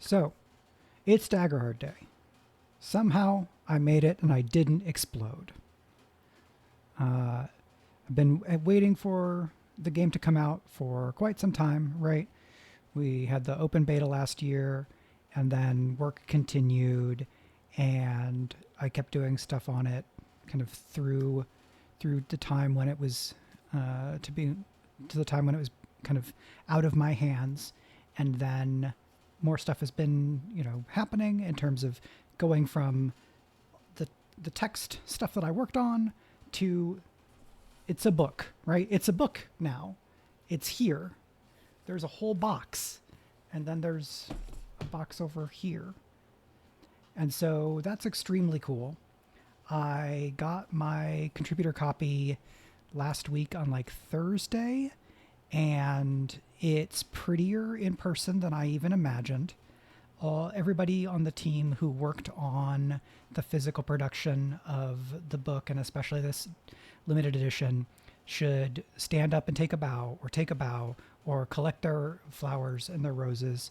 So, it's Daggerheart Day. Somehow I made it and I didn't explode. I've been waiting for the game to come out for quite some time, right? We had the open beta last year, and then work continued, and I kept doing stuff on it kind of through the time when it was to the time when it was kind of out of my hands, and then more stuff has been happening in terms of going from the the text stuff that I worked on to it's a book, right? It's a book now. It's here. There's a whole box, and then there's a box over here. And so that's extremely cool. I got my contributor copy last week on like Thursday, and it's prettier in person than I even imagined. Everybody on the team who worked on the physical production of the book, and especially this limited edition, should stand up and take a bow, or collect their flowers and their roses.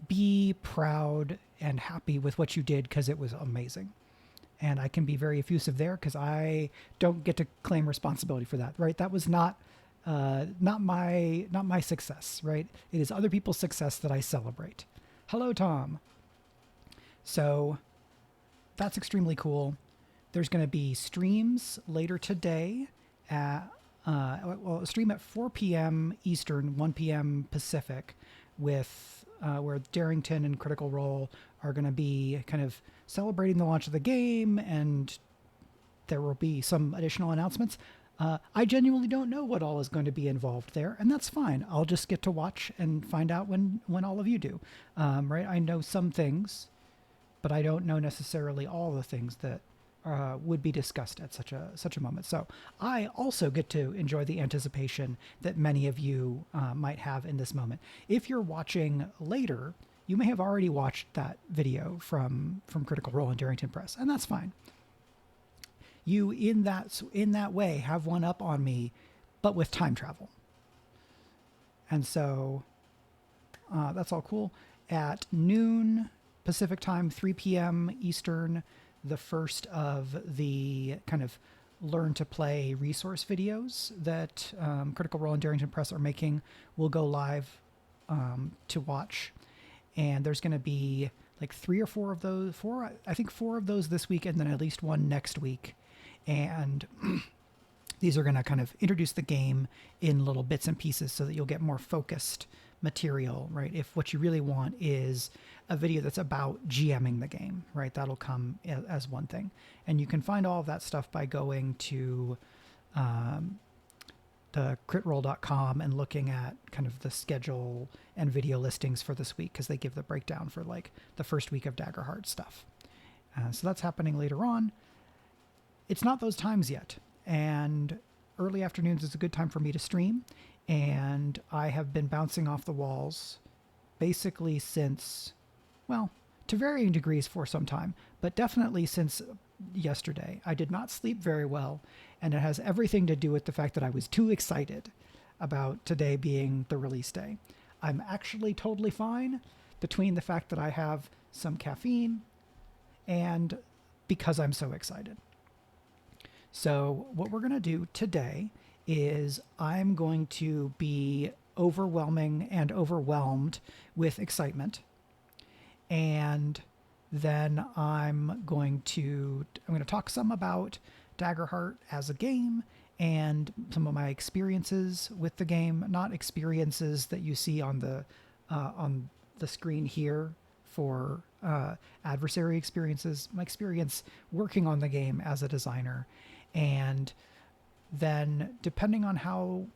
Be proud and happy with what you did because it was amazing. And I can be very effusive there because I don't get to claim responsibility for that, right? That was not my success, right? It is other people's success that I celebrate. Hello, Tom. So that's extremely cool. There's going to be streams later today at a stream at 4 p.m. Eastern, 1 p.m. Pacific, with where Darrington and Critical Role are going to be kind of celebrating the launch of the game, and there will be some additional announcements. I genuinely don't know what all is going to be involved there, and that's fine. I'll just get to watch and find out when all of you do. Right? I know some things, but I don't know necessarily all the things that would be discussed at such a moment. So I also get to enjoy the anticipation that many of you might have in this moment. If you're watching later, you may have already watched that video from Critical Role and Darrington Press, and that's fine. You in that way have one up on me, but with time travel. And so that's all cool. At noon Pacific time, 3 p.m. Eastern, the first of the kind of learn to play resource videos that Critical Role and Darrington Press are making will go live to watch. And there's going to be like four of those this week, and then at least one next week. And these are going to kind of introduce the game in little bits and pieces so that you'll get more focused material, right? If what you really want is a video that's about GMing the game, right? That'll come as one thing. And you can find all of that stuff by going to the critroll.com and looking at kind of the schedule and video listings for this week, because they give the breakdown for like the first week of Daggerheart stuff. So that's happening later on. It's not those times yet, and early afternoons is a good time for me to stream, and I have been bouncing off the walls basically since, well, to varying degrees for some time, but definitely since yesterday. I did not sleep very well, and it has everything to do with the fact that I was too excited about today being the release day. I'm actually totally fine between the fact that I have some caffeine and because I'm so excited. So what we're going to do today is I'm going to be overwhelming and overwhelmed with excitement. And then I'm going to talk some about Daggerheart as a game and some of my experiences with the game, not experiences that you see on the screen here for adversary experiences, my experience working on the game as a designer. And then depending on how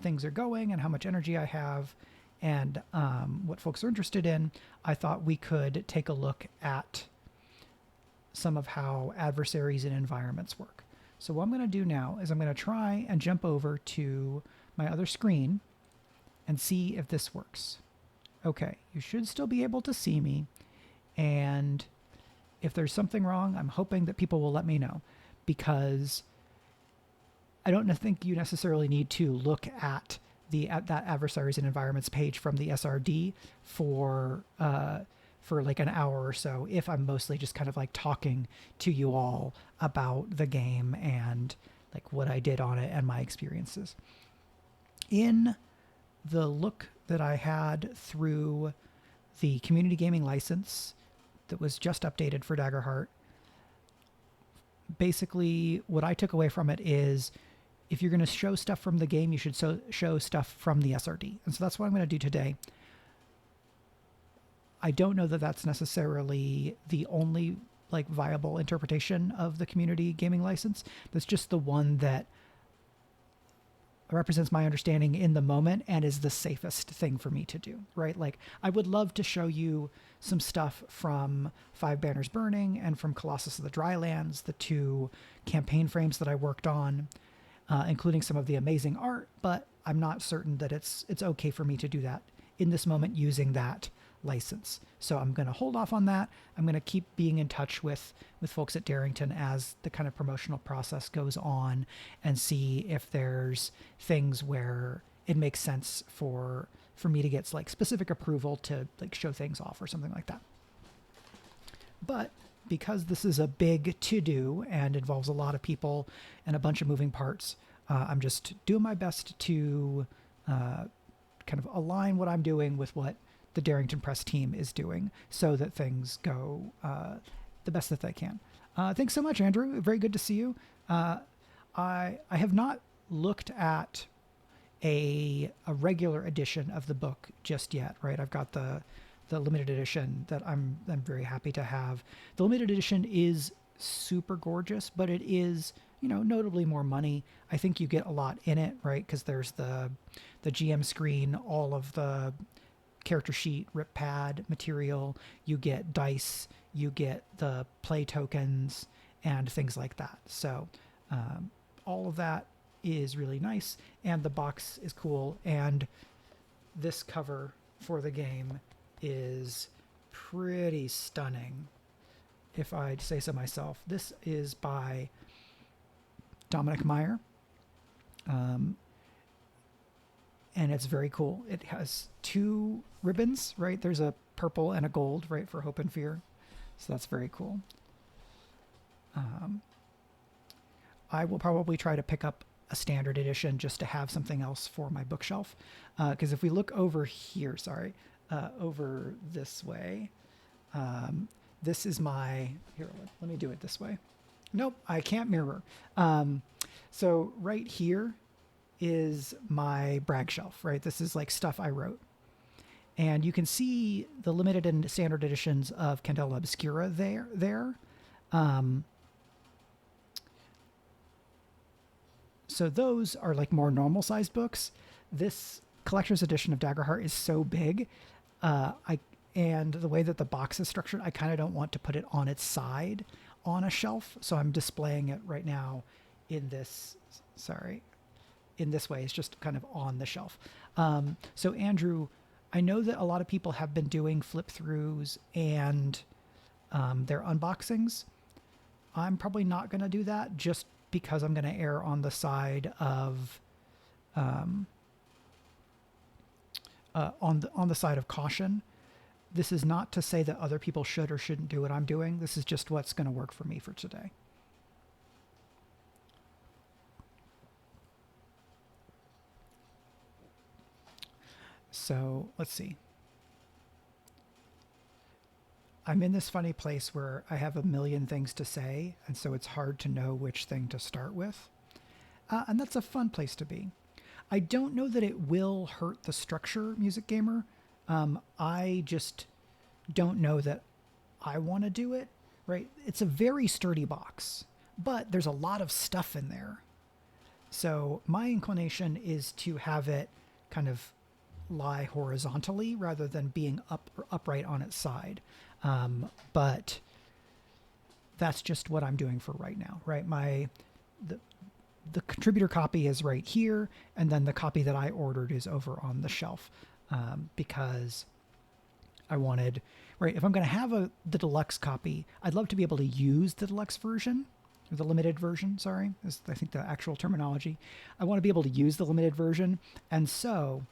things are going and how much energy I have and what folks are interested in, I thought we could take a look at some of how adversaries and environments work. So what I'm going to do now is I'm going to try and jump over to my other screen and see if this works. Okay, you should still be able to see me. And if there's something wrong, I'm hoping that people will let me know, because I don't think you necessarily need to look at that adversaries and environments page from the SRD for like an hour or so, if I'm mostly just kind of like talking to you all about the game and like what I did on it and my experiences. In the look that I had through the community gaming license that was just updated for Daggerheart, basically what I took away from it is if you're going to show stuff from the game, you should show stuff from the SRD. And so that's what I'm going to do today. I don't know that that's necessarily the only like viable interpretation of the community gaming license. That's just the one that represents my understanding in the moment and is the safest thing for me to do, right? Like I would love to show you some stuff from Five Banners Burning and from Colossus of the Drylands, the two campaign frames that I worked on, including some of the amazing art, but I'm not certain that it's okay for me to do that in this moment using that license. So I'm going to hold off on that. I'm going to keep being in touch with folks at Darrington as the kind of promotional process goes on and see if there's things where it makes sense for me to get like specific approval to like show things off or something like that. But because this is a big to-do and involves a lot of people and a bunch of moving parts, I'm just doing my best to kind of align what I'm doing with what the Darrington Press team is doing so that things go the best that they can. Thanks so much, Andrew. Very good to see you. I have not looked at a regular edition of the book just yet, right? I've got the limited edition that I'm very happy to have. The limited edition is super gorgeous, but it is, notably more money. I think you get a lot in it, right? Because there's the GM screen, all of the character sheet, rip pad material, you get dice, you get the play tokens and things like that. So all of that is really nice, and the box is cool, and this cover for the game is pretty stunning, if I'd say so myself. This is by Dominic Meyer. And it's very cool. It has two ribbons, right? There's a purple and a gold, right, for Hope and Fear. So that's very cool. I will probably try to pick up a standard edition just to have something else for my bookshelf. Because if we look over here, over this way, this is my, here, let me do it this way. Nope, I can't mirror. So right here is my brag shelf, right? This is like stuff I wrote. And you can see the limited and standard editions of Candela Obscura there. So those are like more normal sized books. This collector's edition of Daggerheart is so big. And the way that the box is structured, I kind of don't want to put it on its side on a shelf. So I'm displaying it right now in this, in this way. It's just kind of on the shelf. So Andrew, I know that a lot of people have been doing flip throughs and their unboxings. I'm probably not going to do that just because I'm going to err on the side of on the side of caution. This is not to say that other people should or shouldn't do what I'm doing. This is just what's going to work for me for today. So let's see. I'm in this funny place where I have a million things to say, and so it's hard to know which thing to start with. And that's a fun place to be. I don't know that it will hurt the structure, Music Gamer. I just don't know that I want to do it, right? It's a very sturdy box, but there's a lot of stuff in there. So my inclination is to have it kind of lie horizontally rather than being upright on its side. But that's just what I'm doing for right now, right? The contributor copy is right here, and then the copy that I ordered is over on the shelf, because I wanted, right, if I'm going to have the deluxe copy, I'd love to be able to use the deluxe version, or the limited version, sorry, is I think the actual terminology. I want to be able to use the limited version. And so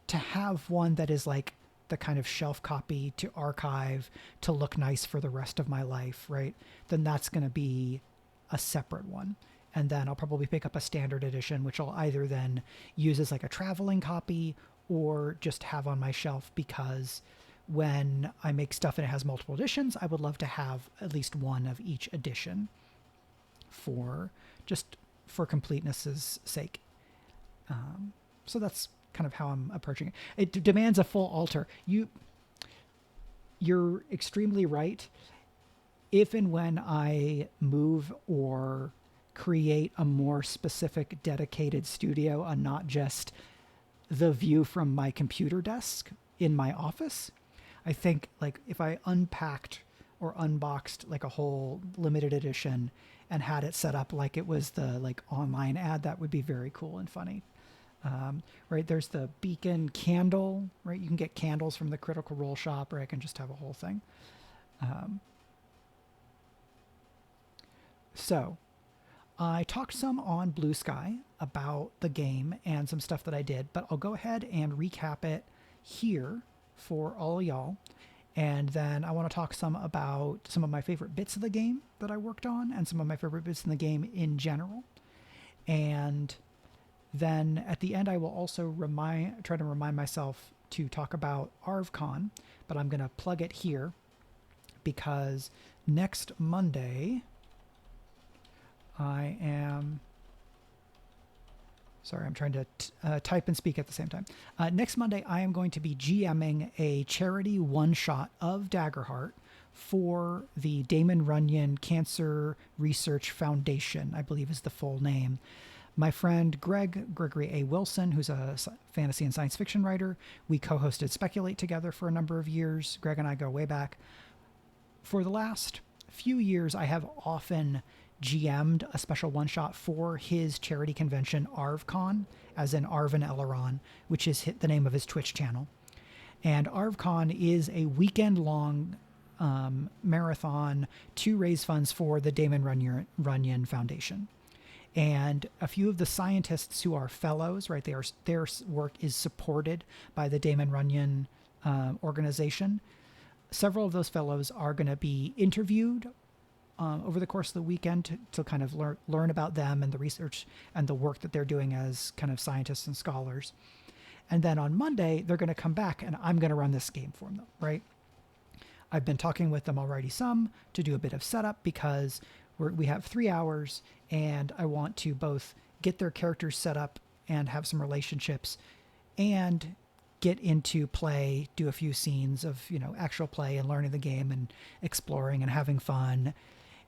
to have one that is like the kind of shelf copy to archive to look nice for the rest of my life, right? Then that's going to be a separate one. And then I'll probably pick up a standard edition, which I'll either then use as like a traveling copy or just have on my shelf, because when I make stuff and it has multiple editions, I would love to have at least one of each edition for just for completeness' sake. So that's kind of how I'm approaching it. It demands a full altar. You're extremely right. If and when I move or create a more specific dedicated studio and not just the view from my computer desk in my office, I think like if I unpacked or unboxed like a whole limited edition and had it set up like it was the like online ad, that would be very cool and funny. Right, there's the beacon candle, right? You can get candles from the Critical Role shop, or I can just have a whole thing. So I talked some on Blue Sky about the game and some stuff that I did, but I'll go ahead and recap it here for all of y'all. And then I want to talk some about some of my favorite bits of the game that I worked on and some of my favorite bits in the game in general. And then at the end, I will also try to remind myself to talk about ArvCon, but I'm going to plug it here because next Monday, I'm trying to type and speak at the same time. Next Monday, I am going to be GMing a charity one-shot of Daggerheart for the Damon Runyon Cancer Research Foundation, I believe is the full name. My friend Gregory A. Wilson, who's a fantasy and science fiction writer, we co-hosted Speculate together for a number of years. Greg and I go way back. For the last few years, I have often GM'd a special one-shot for his charity convention, ArvCon, as in Arvin Eleron, which is the name of his Twitch channel. And ArvCon is a weekend-long marathon to raise funds for the Damon Runyon Foundation. And a few of the scientists who are fellows, right, their work is supported by the Damon Runyon organization. Several of those fellows are going to be interviewed over the course of the weekend to kind of learn about them and the research and the work that they're doing as kind of scientists and scholars. And then on Monday, they're going to come back and I'm going to run this game for them, right? I've been talking with them already some to do a bit of setup because we have 3 hours and I want to both get their characters set up and have some relationships and get into play, do a few scenes of, actual play and learning the game and exploring and having fun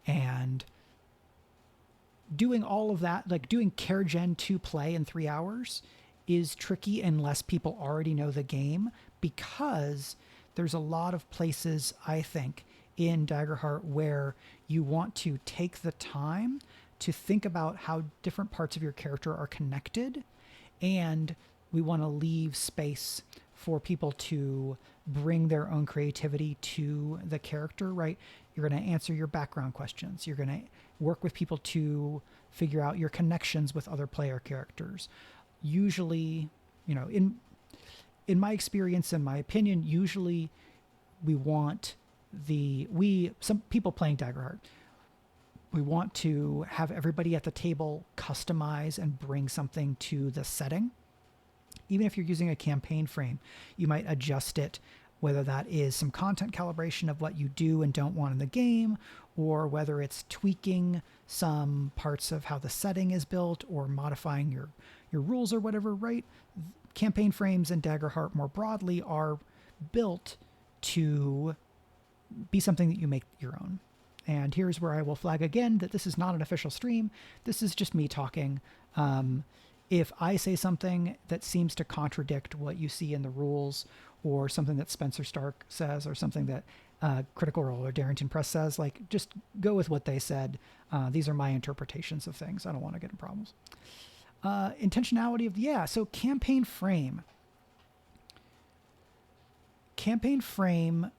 and doing all of that. Like doing Care Gen 2 play in 3 hours is tricky unless people already know the game, because there's a lot of places, I think, in Daggerheart where you want to take the time to think about how different parts of your character are connected, and we want to leave space for people to bring their own creativity to the character, right? You're going to answer your background questions. You're going to work with people to figure out your connections with other player characters. Usually, in my experience, in my opinion, usually we want some people playing Daggerheart, we want to have everybody at the table customize and bring something to the setting. Even if you're using a campaign frame, you might adjust it, whether that is some content calibration of what you do and don't want in the game, or whether it's tweaking some parts of how the setting is built or modifying your rules or whatever, right? Campaign frames and Daggerheart more broadly are built to be something that you make your own. And here's where I will flag again that this is not an official stream. This is just me talking. If I say something that seems to contradict what you see in the rules, or something that Spencer Stark says, or something that Critical Role or Darrington Press says, like, just go with what they said. These are my interpretations of things. I don't want to get in problems. Intentionality so campaign frame. Campaign frame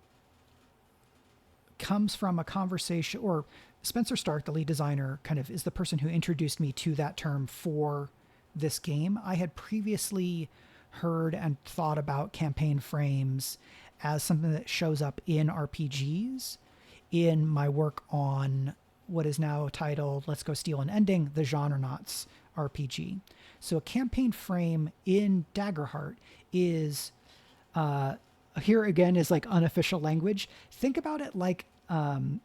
comes from a conversation, or Spencer Stark, the lead designer, kind of is the person who introduced me to that term for this game. I had previously heard and thought about campaign frames as something that shows up in RPGs in my work on what is now titled Let's Go Steal an Ending, the Genrenauts RPG. So a campaign frame in Daggerheart is, here again is like unofficial language. Think about it like,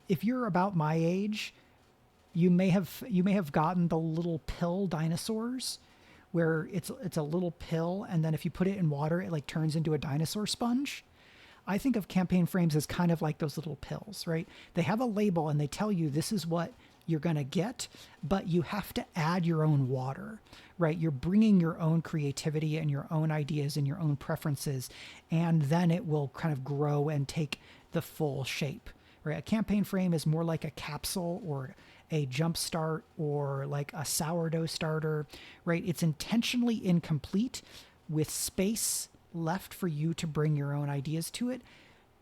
if you're about my age, you may have gotten the little pill dinosaurs where it's a little pill, and then if you put it in water it like turns into a dinosaur sponge. I think of campaign frames as kind of like those little pills, right? They have a label and they tell you this is what you're going to get, but you have to add your own water, right? You're bringing your own creativity and your own ideas and your own preferences, and then it will kind of grow and take the full shape, right? A campaign frame is more like a capsule or a jump start or like a sourdough starter, right? It's intentionally incomplete with space left for you to bring your own ideas to it,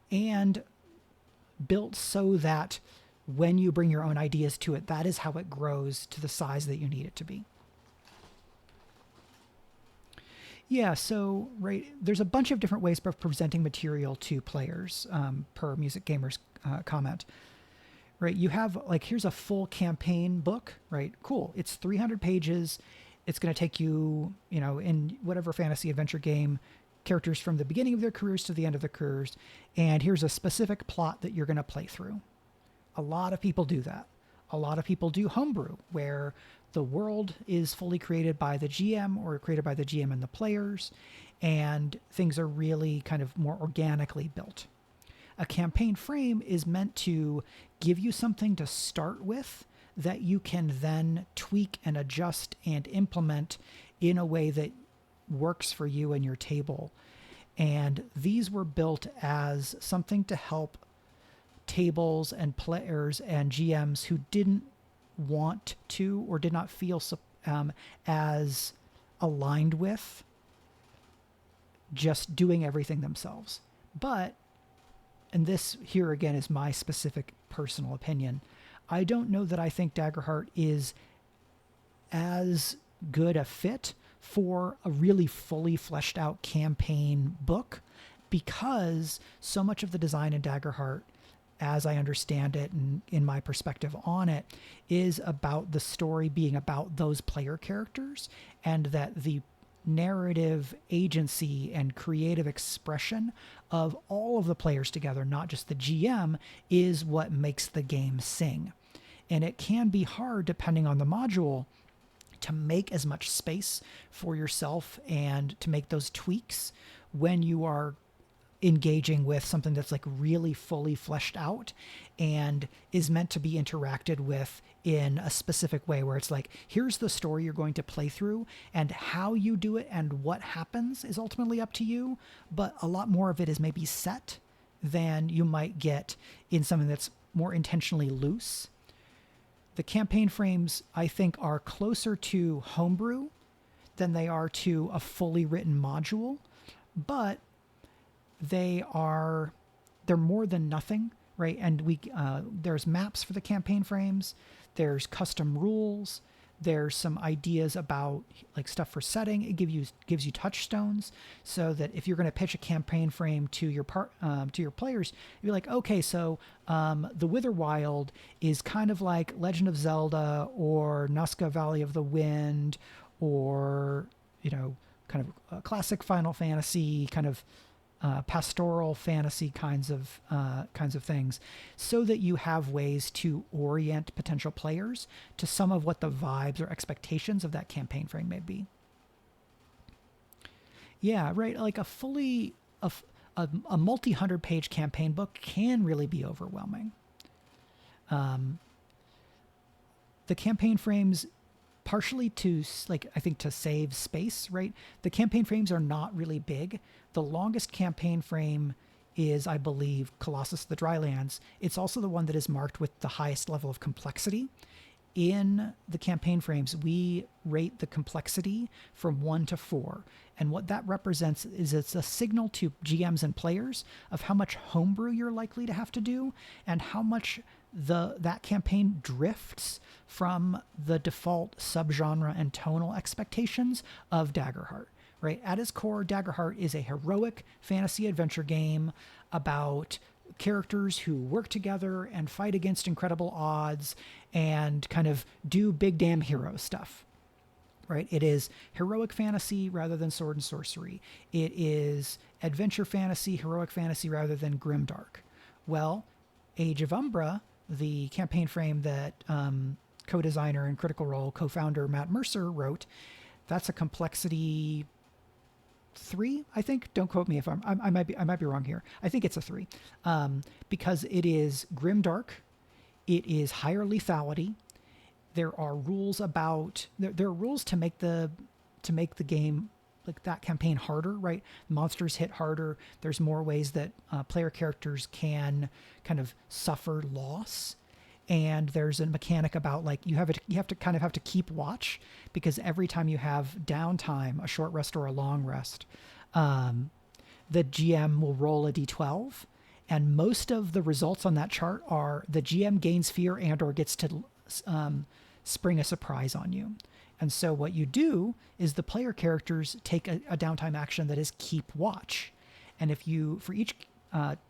and built so that when you bring your own ideas to it, that is how it grows to the size that you need it to be. Yeah, so right, there's a bunch of different ways of presenting material to players, per Music Gamer's comment. Right, you have like, here's a full campaign book, right? Cool, it's 300 pages. It's going to take you, in whatever fantasy adventure game, characters from the beginning of their careers to the end of their careers, and here's a specific plot that you're going to play through. A lot of people do that. A lot of people do homebrew, where the world is fully created by the GM or created by the GM and the players, and things are really kind of more organically built. A campaign frame is meant to give you something to start with that you can then tweak and adjust and implement in a way that works for you and your table. And these were built as something to help tables and players and GMs who didn't want to or did not feel as aligned with just doing everything themselves. But, and this here again is my specific personal opinion, I don't know that I think Daggerheart is as good a fit for a really fully fleshed out campaign book, because so much of the design in Daggerheart, as I understand it and in my perspective on it, is about the story being about those player characters, and that the narrative agency and creative expression of all of the players together, not just the GM, is what makes the game sing. And it can be hard, depending on the module, to make as much space for yourself and to make those tweaks when you are engaging with something that's like really fully fleshed out and is meant to be interacted with in a specific way, where it's like, here's the story you're going to play through, and how you do it and what happens is ultimately up to you, but a lot more of it is maybe set than you might get in something that's more intentionally loose. The campaign frames, I think, are closer to homebrew than they are to a fully written module, but they're more than nothing, right? And there's maps for the campaign frames, there's custom rules, there's some ideas about like stuff for setting. It gives you touchstones, so that if you're going to pitch a campaign frame to your players, you're like, okay, so the Witherwild is kind of like Legend of Zelda or Nazca Valley of the Wind, or kind of a classic Final Fantasy kind of pastoral fantasy kinds of things, so that you have ways to orient potential players to some of what the vibes or expectations of that campaign frame may be. Yeah, right. Like a multi-hundred page campaign book can really be overwhelming. The campaign frames, partially to I think to save space, right? The campaign frames are not really big. The longest campaign frame is, I believe, Colossus of the Drylands. It's also the one that is marked with the highest level of complexity. In the campaign frames, we rate the complexity from 1 to 4. And what that represents is it's a signal to GMs and players of how much homebrew you're likely to have to do, and how much that campaign drifts from the default subgenre and tonal expectations of Daggerheart. Right, at its core, Daggerheart is a heroic fantasy adventure game about characters who work together and fight against incredible odds and kind of do big damn hero stuff. Right? It is heroic fantasy rather than sword and sorcery. It is adventure fantasy, heroic fantasy rather than grimdark. Well, Age of Umbra, the campaign frame that co-designer and Critical Role co-founder Matt Mercer wrote, that's a complexity 3, I think. Don't quote me if I might be wrong here. I think it's a 3, because it is grimdark, it is higher lethality. There are rules about there are rules to make the game, like that campaign, harder. Right, monsters hit harder. There's more ways that player characters can kind of suffer loss. And there's a mechanic about like you have to keep watch, because every time you have downtime, a short rest or a long rest, the GM will roll a d12, and most of the results on that chart are the GM gains fear and or gets to spring a surprise on you. And so what you do is the player characters take a downtime action that is keep watch, and if you for each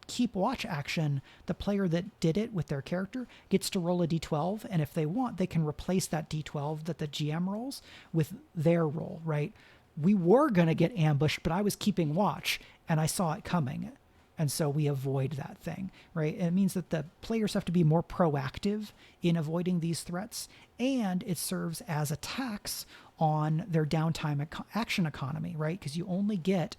keep watch action, the player that did it with their character gets to roll a d12, and if they want, they can replace that d12 that the GM rolls with their roll. Right, we were going to get ambushed, but I was keeping watch and I saw it coming, and so we avoid that thing. Right, and it means that the players have to be more proactive in avoiding these threats, and it serves as a tax on their downtime action economy. Right, because you only get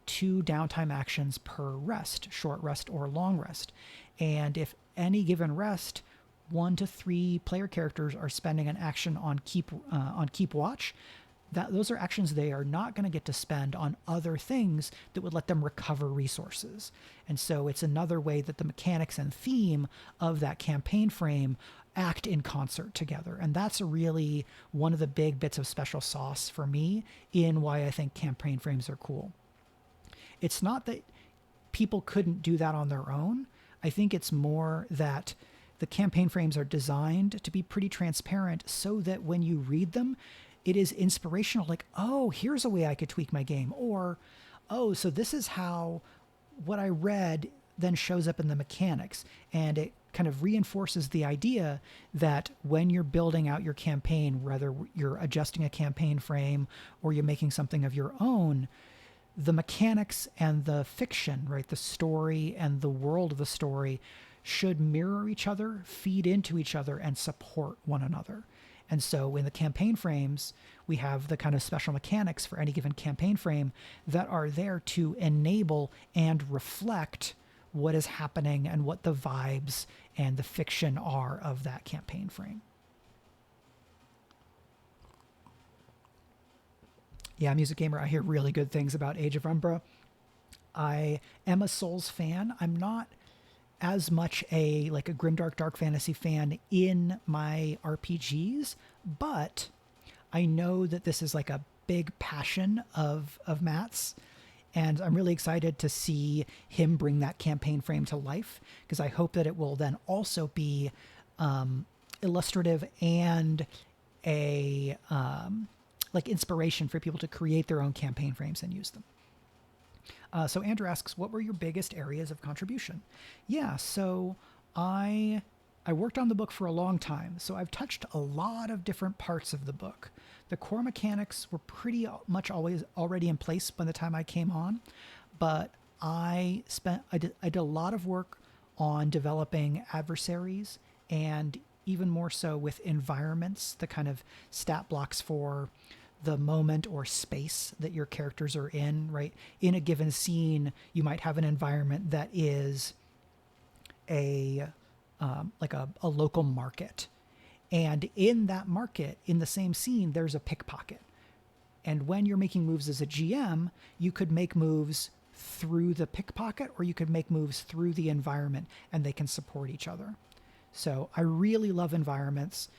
2 downtime actions per rest, short rest or long rest. And if any given rest, 1 to 3 player characters are spending an action on keep watch, those are actions they are not going to get to spend on other things that would let them recover resources. And so it's another way that the mechanics and theme of that campaign frame act in concert together. And that's really one of the big bits of special sauce for me in why I think campaign frames are cool. It's not that people couldn't do that on their own. I think it's more that the campaign frames are designed to be pretty transparent so that when you read them, it is inspirational. Like, oh, here's a way I could tweak my game. Or, oh, so this is how what I read then shows up in the mechanics. And it kind of reinforces the idea that when you're building out your campaign, whether you're adjusting a campaign frame or you're making something of your own, the mechanics and the fiction, right, the story and the world of the story should mirror each other, feed into each other, and support one another. And so in the campaign frames, we have the kind of special mechanics for any given campaign frame that are there to enable and reflect what is happening and what the vibes and the fiction are of that campaign frame. Yeah, Music Gamer, I hear really good things about Age of Umbra. I am a Souls fan. I'm not as much a grimdark dark fantasy fan in my RPGs, but I know that this is like a big passion of Matt's, and I'm really excited to see him bring that campaign frame to life, because I hope that it will then also be illustrative and a inspiration for people to create their own campaign frames and use them. So Andrew asks, what were your biggest areas of contribution? Yeah, so I worked on the book for a long time, so I've touched a lot of different parts of the book. The core mechanics were pretty much always already in place by the time I came on, but I did a lot of work on developing adversaries, and even more so with environments, the kind of stat blocks for the moment or space that your characters are in, right? In a given scene, you might have an environment that is a local market. And in that market, in the same scene, there's a pickpocket. And when you're making moves as a GM, you could make moves through the pickpocket, or you could make moves through the environment, and they can support each other. So I really love environments.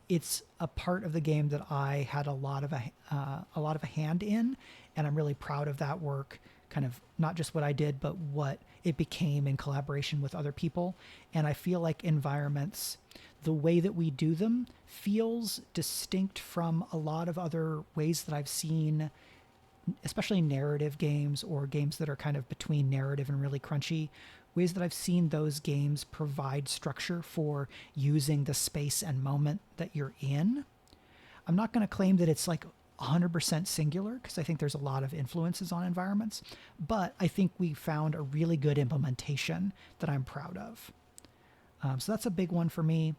It's a part of the game that I had a lot of a hand in, and I'm really proud of that work. Kind of not just what I did, but what it became in collaboration with other people. And I feel like environments, the way that we do them feels distinct from a lot of other ways that I've seen, especially narrative games or games that are kind of between narrative and really crunchy, ways that I've seen those games provide structure for using the space and moment that you're in. I'm not going to claim that it's like 100% singular because I think there's a lot of influences on environments, but I think we found a really good implementation that I'm proud of. So that's a big one for me.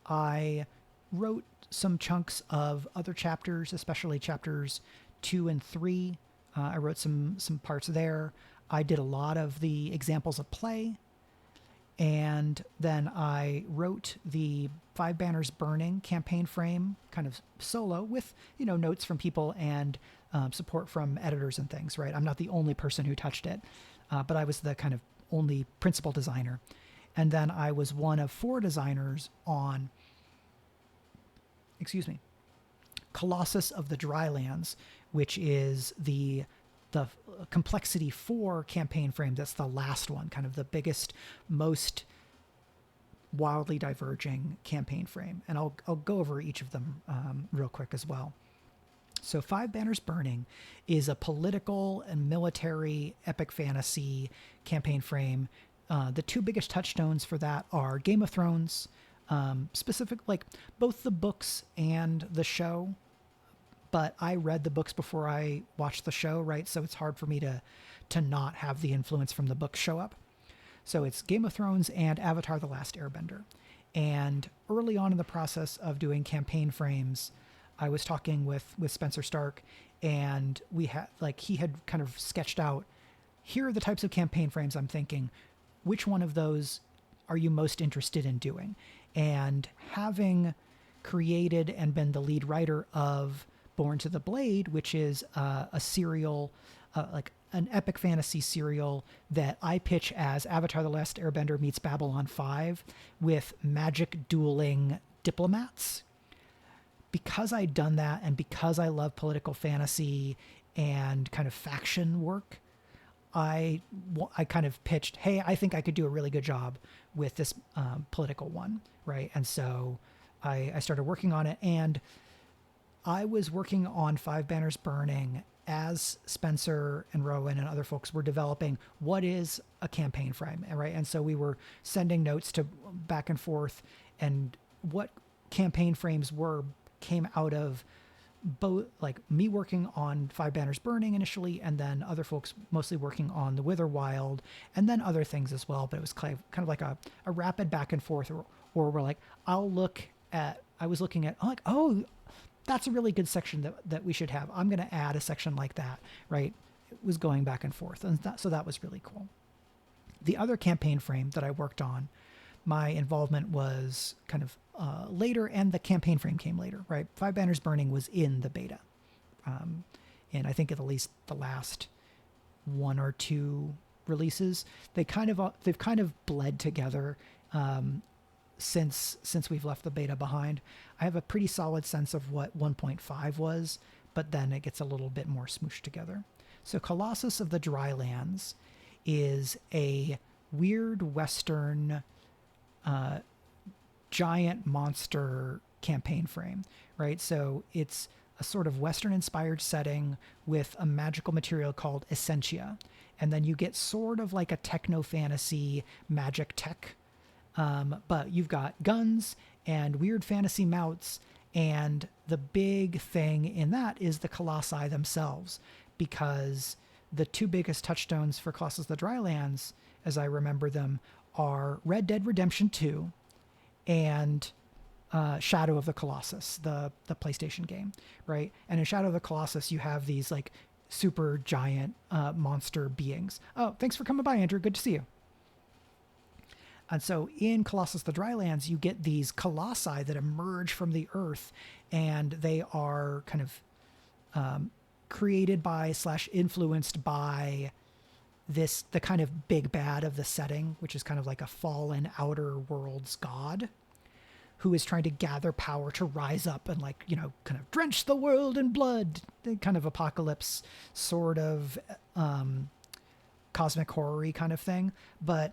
I wrote some chunks of other chapters, especially chapters 2 and 3. I wrote some parts there. I did a lot of the examples of play. And then I wrote the Five Banners Burning campaign frame kind of solo with, notes from people and support from editors and things, right? I'm not the only person who touched it, but I was the kind of only principal designer. And then I was one of 4 designers on, Colossus of the Drylands, which is the complexity 4 campaign frame. That's the last one, kind of the biggest, most wildly diverging campaign frame. And I'll go over each of them real quick as well. So Five Banners Burning is a political and military epic fantasy campaign frame. The 2 biggest touchstones for that are Game of Thrones, specific, like both the books and the show. But I read the books before I watched the show, right? So it's hard for me to not have the influence from the books show up. So it's Game of Thrones and Avatar: The Last Airbender. And early on in the process of doing campaign frames, I was talking with Spencer Stark, and he had kind of sketched out, here are the types of campaign frames I'm thinking. Which one of those are you most interested in doing? And having created and been the lead writer of Born to the Blade, which is a serial, like an epic fantasy serial that I pitch as Avatar: The Last Airbender meets Babylon 5 with magic dueling diplomats. Because I'd done that, and because I love political fantasy and kind of faction work, I kind of pitched, hey, I think I could do a really good job with this political one, right? And so I started working on it, and I was working on Five Banners Burning as Spencer and Rowan and other folks were developing what is a campaign frame, right? And so we were sending notes to back and forth, and what campaign frames came out of both, like me working on Five Banners Burning initially, and then other folks mostly working on the Witherwild, and then other things as well. But it was kind of like a rapid back and forth, or we're like, I was looking at, like, oh, that's a really good section that we should have. I'm going to add a section like that, right? It was going back and forth. And so that was really cool. The other campaign frame that I worked on, my involvement was kind of later, and the campaign frame came later, right? Five Banners Burning was in the beta. And I think at least the last 1 or 2 releases, they've kind of bled together since we've left the beta behind. I have a pretty solid sense of what 1.5 was, but then it gets a little bit more smooshed together. So Colossus of the Drylands is a weird Western giant monster campaign frame, right? So it's a sort of Western-inspired setting with a magical material called Essentia. And then you get sort of like a techno-fantasy magic tech, but you've got guns and weird fantasy mounts, and the big thing in that is the colossi themselves, because the 2 biggest touchstones for Colossus of the Drylands, as I remember them, are Red Dead Redemption 2 and Shadow of the Colossus, the PlayStation game, right? And in Shadow of the Colossus, you have these like super giant monster beings. Oh, thanks for coming by, Andrew. Good to see you. And so in Colossus the Drylands, you get these colossi that emerge from the earth, and they are kind of created by / influenced by the kind of big bad of the setting, which is kind of like a fallen outer worlds god who is trying to gather power to rise up and kind of drench the world in blood, kind of apocalypse sort of cosmic horror-y kind of thing. But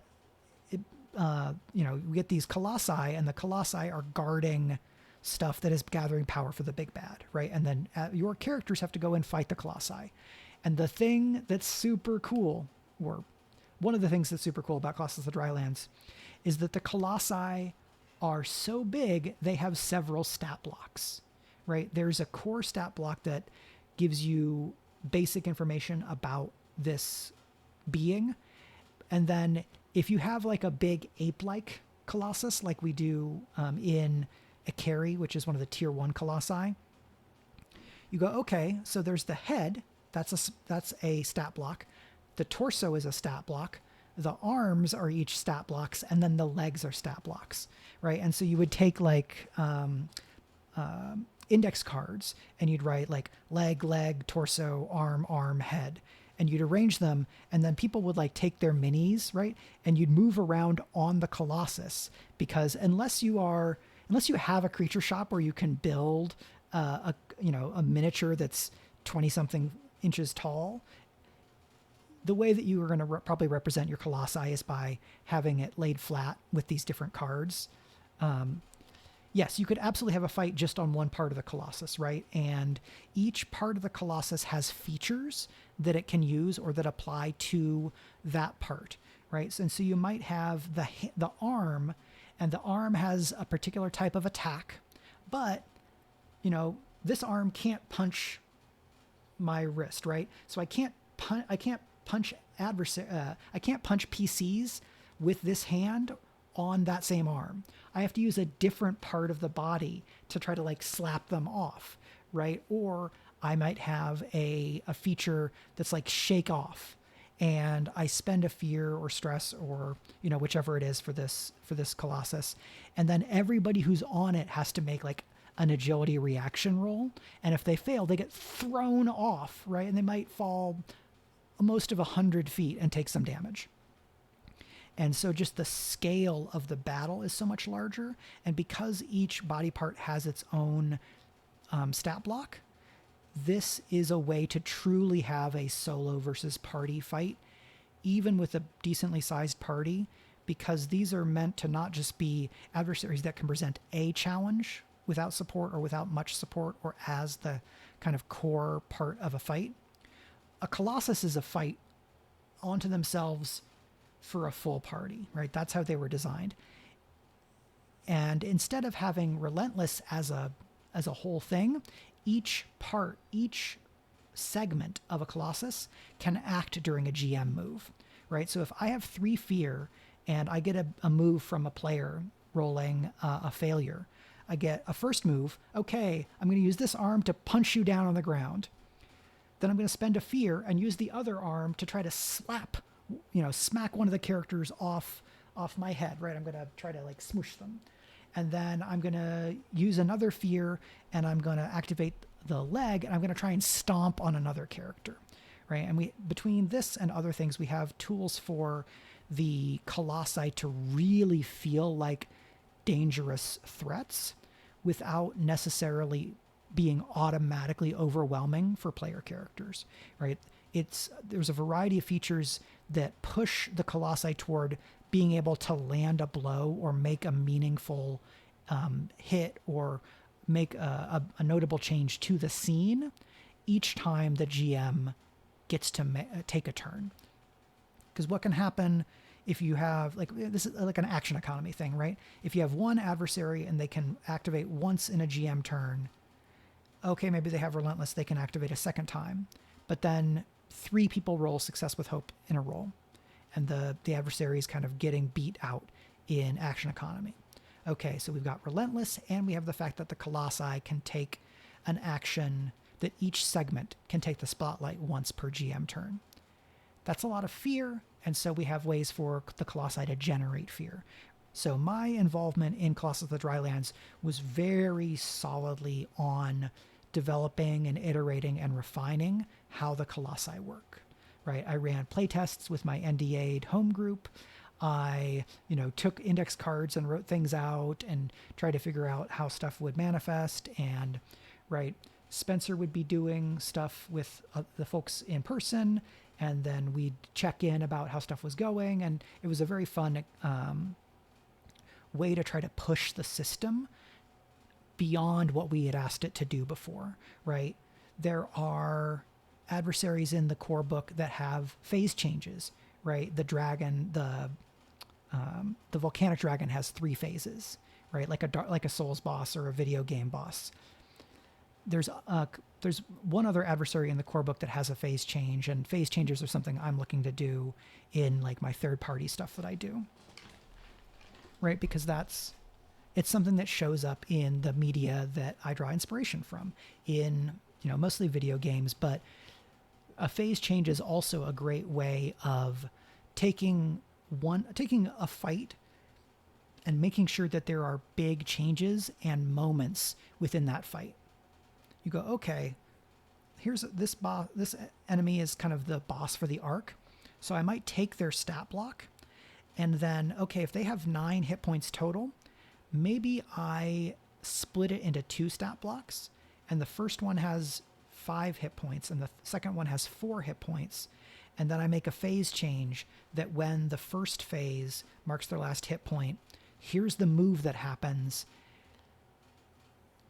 we get these colossi, and the colossi are guarding stuff that is gathering power for the big bad, right? And then your characters have to go and fight the colossi. And the thing that's super cool, or one of the things that's super cool about Colossus of the Drylands, is that the colossi are so big, they have several stat blocks, right? There's a core stat block that gives you basic information about this being. And then if you have like a big ape-like colossus, like we do in Ikari, which is one of the tier 1 colossi, you go, okay, so there's the head, that's a stat block. The torso is a stat block. The arms are each stat blocks, and then the legs are stat blocks, right? And so you would take like index cards, and you'd write like leg, torso, arm, head, and you'd arrange them, and then people would like take their minis, right? And you'd move around on the Colossus, because unless you have a creature shop where you can build a miniature that's 20 something inches tall, the way that you are going to probably represent your Colossi is by having it laid flat with these different cards. Yes, you could absolutely have a fight just on one part of the Colossus, right? And each part of the Colossus has features that it can use or that apply to that part, right? And so you might have the arm, and the arm has a particular type of attack, but this arm can't punch my wrist, right? So I can't punch PCs with this hand on that same arm. I have to use a different part of the body to try to like slap them off, right? Or I might have a feature that's like shake off, and I spend a fear or stress or whichever it is for this Colossus, and then everybody who's on it has to make like an agility reaction roll, and if they fail, they get thrown off, right? And they might fall most of 100 feet and take some damage. And so just the scale of the battle is so much larger. And because each body part has its own stat block, this is a way to truly have a solo versus party fight, even with a decently sized party, because these are meant to not just be adversaries that can present a challenge without support or without much support or as the kind of core part of a fight. A Colossus is a fight onto themselves for a full party, right? That's how they were designed. And instead of having Relentless as a whole thing, each segment of a Colossus can act during a GM move, right? So if I have 3 fear and I get a move from a player rolling a failure, I get a first move. Okay, I'm going to use this arm to punch you down on the ground. Then I'm going to spend a fear and use the other arm to try to smack one of the characters off my head, right? I'm going to try to like smoosh them. And then I'm going to use another fear, and I'm going to activate the leg, and I'm going to try and stomp on another character, right? And between this and other things, we have tools for the Colossi to really feel like dangerous threats without necessarily being automatically overwhelming for player characters, right? There's a variety of features that push the Colossi toward being able to land a blow or make a meaningful hit or make a notable change to the scene each time the GM gets to take a turn. Because what can happen if you have, this is like an action economy thing, right? If you have one adversary and they can activate once in a GM turn, okay, maybe they have Relentless, they can activate a second time. But then 3 people roll Success with Hope in a roll, and the adversary is kind of getting beat out in action economy. Okay, so we've got Relentless, and we have the fact that the Colossi can take an action, that each segment can take the spotlight once per GM turn. That's a lot of fear, and so we have ways for the Colossi to generate fear. So my involvement in Colossus of the Drylands was very solidly on developing and iterating and refining how the Colossi work, right? I ran playtests with my NDA'd home group. I, took index cards and wrote things out and tried to figure out how stuff would manifest. And, right, Spencer would be doing stuff with the folks in person, and then we'd check in about how stuff was going, and it was a very fun way to try to push the system beyond what we had asked it to do before, right? There are adversaries in the core book that have phase changes, right? The dragon, the volcanic dragon has 3 phases, right? Like a Souls boss or a video game boss. There's one other adversary in the core book that has a phase change, and phase changes are something I'm looking to do in like my third party stuff that I do, right? Because it's something that shows up in the media that I draw inspiration from, in mostly video games. But a phase change is also a great way of taking a fight and making sure that there are big changes and moments within that fight. You go, okay, here's this enemy is kind of the boss for the arc, so I might take their stat block, and then, okay, if they have 9 hit points total, maybe I split it into 2 stat blocks, and the first one has 5 hit points and the second one has 4 hit points, and then I make a phase change that when the first phase marks their last hit point, here's the move that happens.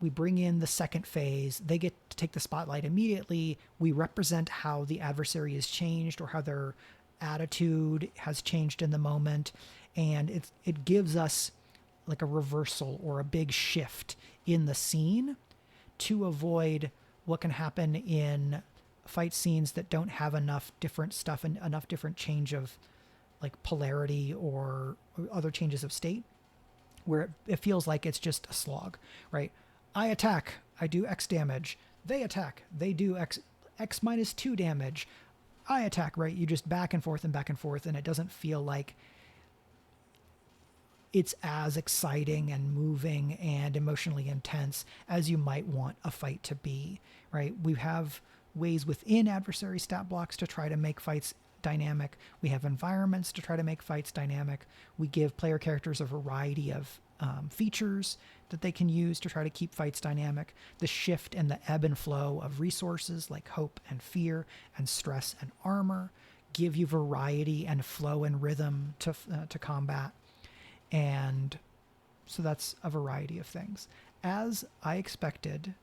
We bring in the second phase. They get to take the spotlight immediately. We represent how the adversary has changed or how their attitude has changed in the moment. And it gives us like a reversal or a big shift in the scene to avoid what can happen in fight scenes that don't have enough different stuff and enough different change of like polarity or other changes of state, where it feels like it's just a slog, right? I attack, I do X damage. They attack, they do X minus 2 damage. I attack, right? You just back and forth, and it doesn't feel like it's as exciting and moving and emotionally intense as you might want a fight to be, right? We have ways within adversary stat blocks to try to make fights dynamic. We have environments to try to make fights dynamic. We give player characters a variety of features that they can use to try to keep fights dynamic. The shift and the ebb and flow of resources like hope and fear and stress and armor give you variety and flow and rhythm to combat. And so that's a variety of things. As I expected,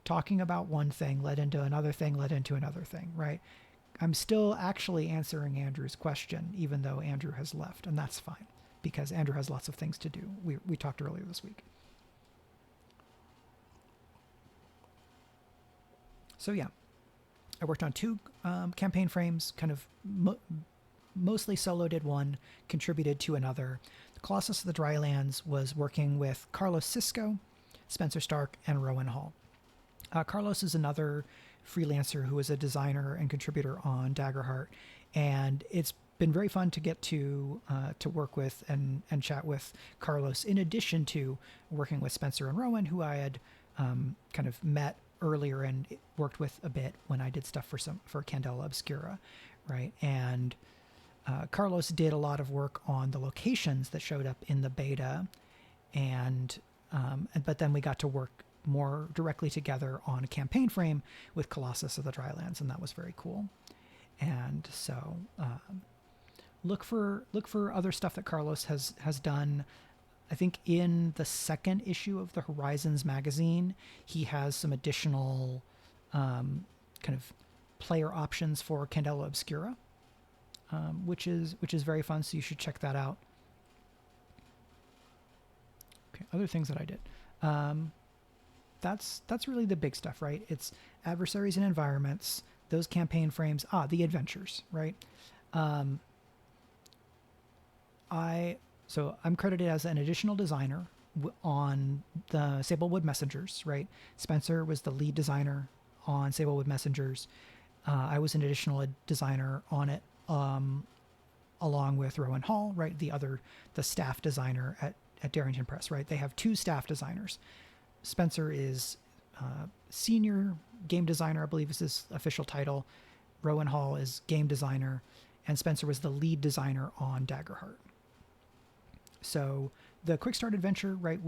talking about one thing led into another thing, right? I'm still actually answering Andrew's question, even though Andrew has left, and that's fine, because Andrew has lots of things to do. We talked earlier this week. So yeah, I worked on 2 campaign frames, kind of mostly solo did one, contributed to another. The Colossus of the Drylands was working with Carlos Cisco, Spencer Stark, and Rowan Hall. Carlos is another freelancer who is a designer and contributor on Daggerheart, and it's been very fun to get to work with and chat with Carlos, in addition to working with Spencer and Rowan, who I had kind of met earlier and worked with a bit when I did stuff for Candela Obscura, right? And Carlos did a lot of work on the locations that showed up in the beta, but then we got to work more directly together on a campaign frame with Colossus of the Drylands, and that was very cool. And so look for other stuff that Carlos has done. I think in the second issue of the Horizons magazine, he has some additional kind of player options for Candela Obscura, which is very fun. So you should check that out. Okay, other things that I did. That's really the big stuff, right? It's adversaries and environments, those campaign frames, the adventures, right? I'm credited as an additional designer on the Sablewood Messengers, right? Spencer was the lead designer on Sablewood Messengers. I was an additional designer on it, along with Rowan Hall, right? The staff designer at Darrington Press, right? They have 2 staff designers. Spencer is senior game designer, I believe is his official title. Rowan Hall is game designer, and Spencer was the lead designer on Daggerheart. So the Quick Start Adventure, right,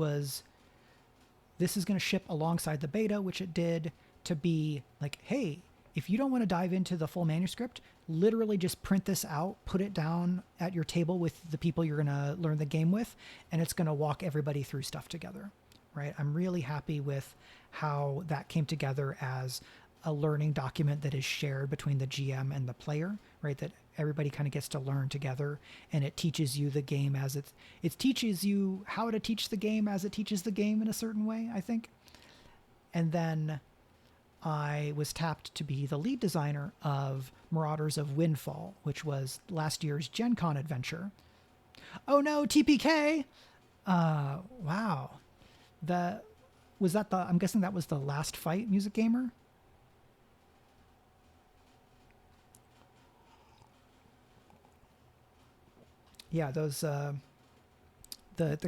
this is going to ship alongside the beta, which it did, to be like, hey, if you don't want to dive into the full manuscript, literally just print this out, put it down at your table with the people you're going to learn the game with, and it's going to walk everybody through stuff together, right? I'm really happy with how that came together as a learning document that is shared between the GM and the player, right? That everybody kind of gets to learn together, and it teaches you the game as it teaches you how to teach the game as it teaches the game in a certain way, I think. And then I was tapped to be the lead designer of Marauders of Windfall, which was last year's Gen Con adventure. Oh no, TPK! Wow. I'm guessing that was the last fight, Music Gamer? Yeah, those, the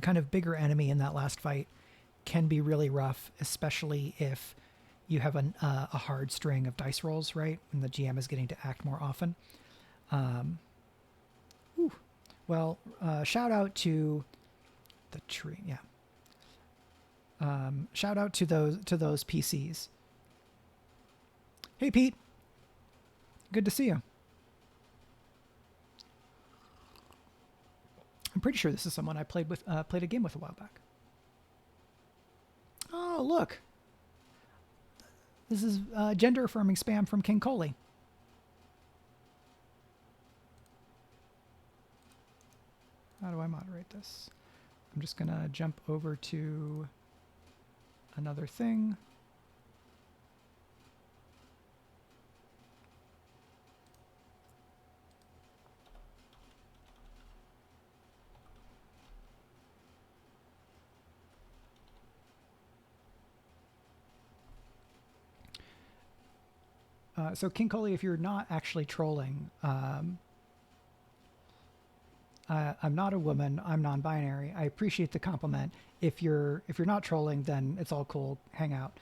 kind of bigger enemy in that last fight can be really rough, especially if you have a hard string of dice rolls, right? And the GM is getting to act more often. Well, shout out to the tree. Yeah. Shout out to those PCs. Hey, Pete. Good to see you. I'm pretty sure this is someone I played a game with a while back. Oh, look. This is gender affirming spam from King Coley. How do I moderate this? I'm just going to jump over to another thing. So King Coley, if you're not actually trolling, I'm not a woman. I'm non-binary. I appreciate the compliment. If you're not trolling, then it's all cool. Hang out.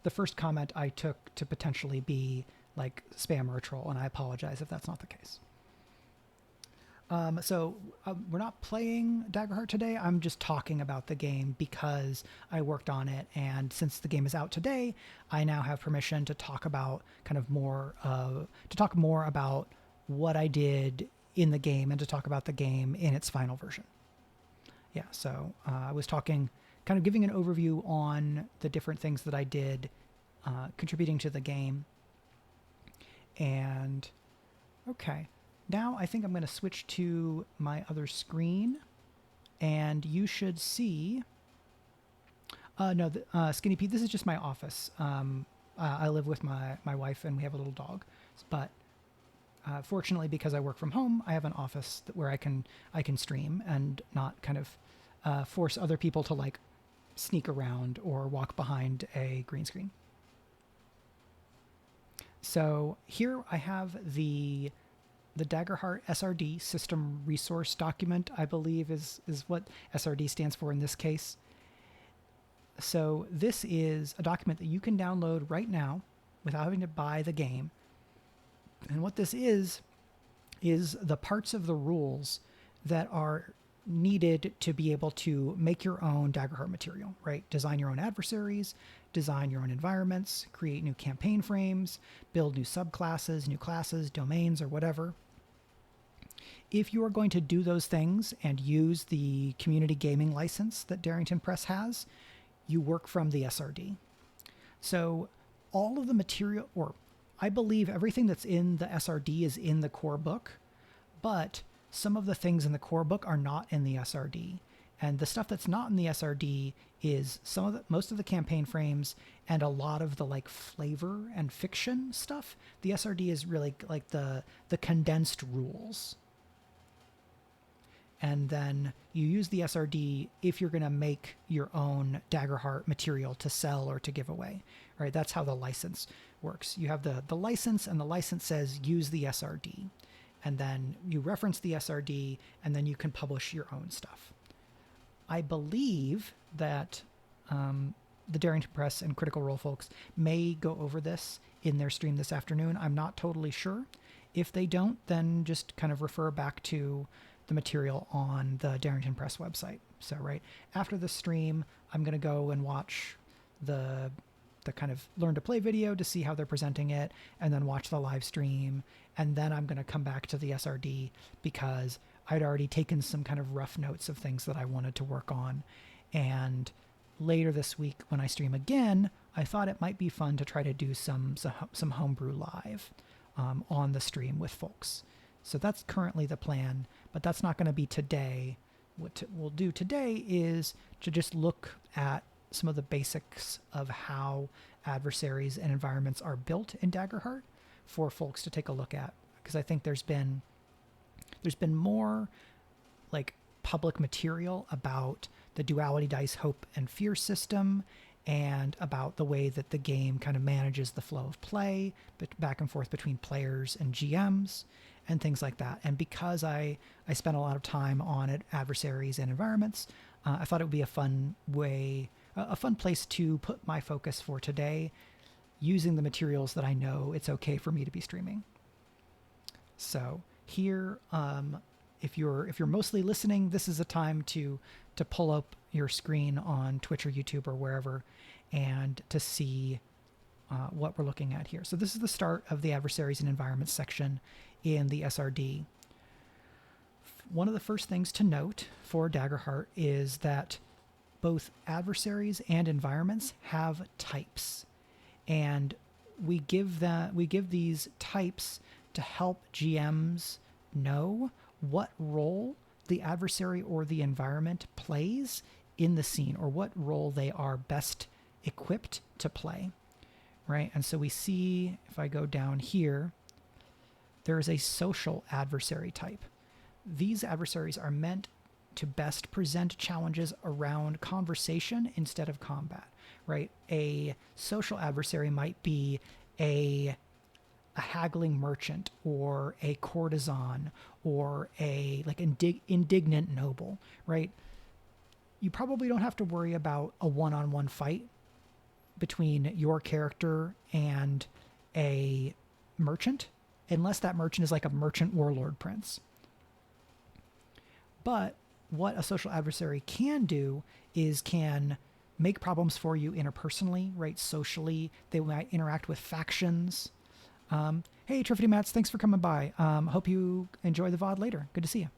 The first comment I took to potentially be like spam or a troll, and I apologize if that's not the case. We're not playing Daggerheart today. I'm just talking about the game because I worked on it, and since the game is out today, I now have permission to talk about more about what I did in the game and to talk about the game in its final version. Yeah, so I was talking, kind of giving an overview on the different things that I did contributing to the game. And okay. Now I think I'm going to switch to my other screen, and you should see. No, Skinny Pete, this is just my office. I live with my wife, and we have a little dog. But fortunately, because I work from home, I have an office where I can stream and not kind of force other people to like sneak around or walk behind a green screen. So here I have the Daggerheart SRD system resource document, I believe is what SRD stands for in this case. So this is a document that you can download right now without having to buy the game. And what this is the parts of the rules that are needed to be able to make your own Daggerheart material, right? Design your own adversaries, design your own environments, create new campaign frames, build new subclasses, new classes, domains, or whatever. If you are going to do those things and use the community gaming license that Darrington Press has, you work from the SRD. So all of the material, or I believe everything that's in the SRD is in the core book, but some of the things in the core book are not in the SRD. And the stuff that's not in the SRD is most of the campaign frames and a lot of the like flavor and fiction stuff. The SRD is really like the condensed rules. And then you use the SRD if you're going to make your own Daggerheart material to sell or to give away, right? That's how the license works. You have the license, and the license says use the SRD. And then you reference the SRD, and then you can publish your own stuff. I believe that the Darrington Press and Critical Role folks may go over this in their stream this afternoon. I'm not totally sure. If they don't, then just kind of refer back to the material on the Darrington Press website. So right after the stream, I'm going to go and watch the the kind of learn to play video to see how they're presenting it, and then watch the live stream. And then I'm going to come back to the SRD because I'd already taken some kind of rough notes of things that I wanted to work on. And later this week, when I stream again, I thought it might be fun to try to do some homebrew live on the stream with folks. So that's currently the plan, but that's not going to be today. What we'll do today is to just look at some of the basics of how adversaries and environments are built in Daggerheart for folks to take a look at, because I think there's been more like public material about the duality dice hope and fear system and about the way that the game kind of manages the flow of play back and forth between players and GMs and things like that. And because I spent a lot of time on it, adversaries and environments, I thought it would be a fun place to put my focus for today, using the materials that I know it's okay for me to be streaming. So here, if you're mostly listening, this is a time to pull up your screen on Twitch or YouTube or wherever and to see what we're looking at here. So this is the start of the adversaries and environments section in the SRD. One of the first things to note for Daggerheart is that both adversaries and environments have types, and we give these types to help GMs know what role the adversary or the environment plays in the scene, or what role they are best equipped to play, right? And so we see, if I go down here, there is a social adversary type. These adversaries are meant to best present challenges around conversation instead of combat, right? A social adversary might be a haggling merchant or a courtesan or a indignant noble, right? You probably don't have to worry about a one-on-one fight between your character and a merchant, unless that merchant is like a merchant warlord prince. But what a social adversary can do is can make problems for you interpersonally, right? Socially, they might interact with factions. Hey, Triffity Mats, thanks for coming by. Hope you enjoy the VOD later. Good to see you.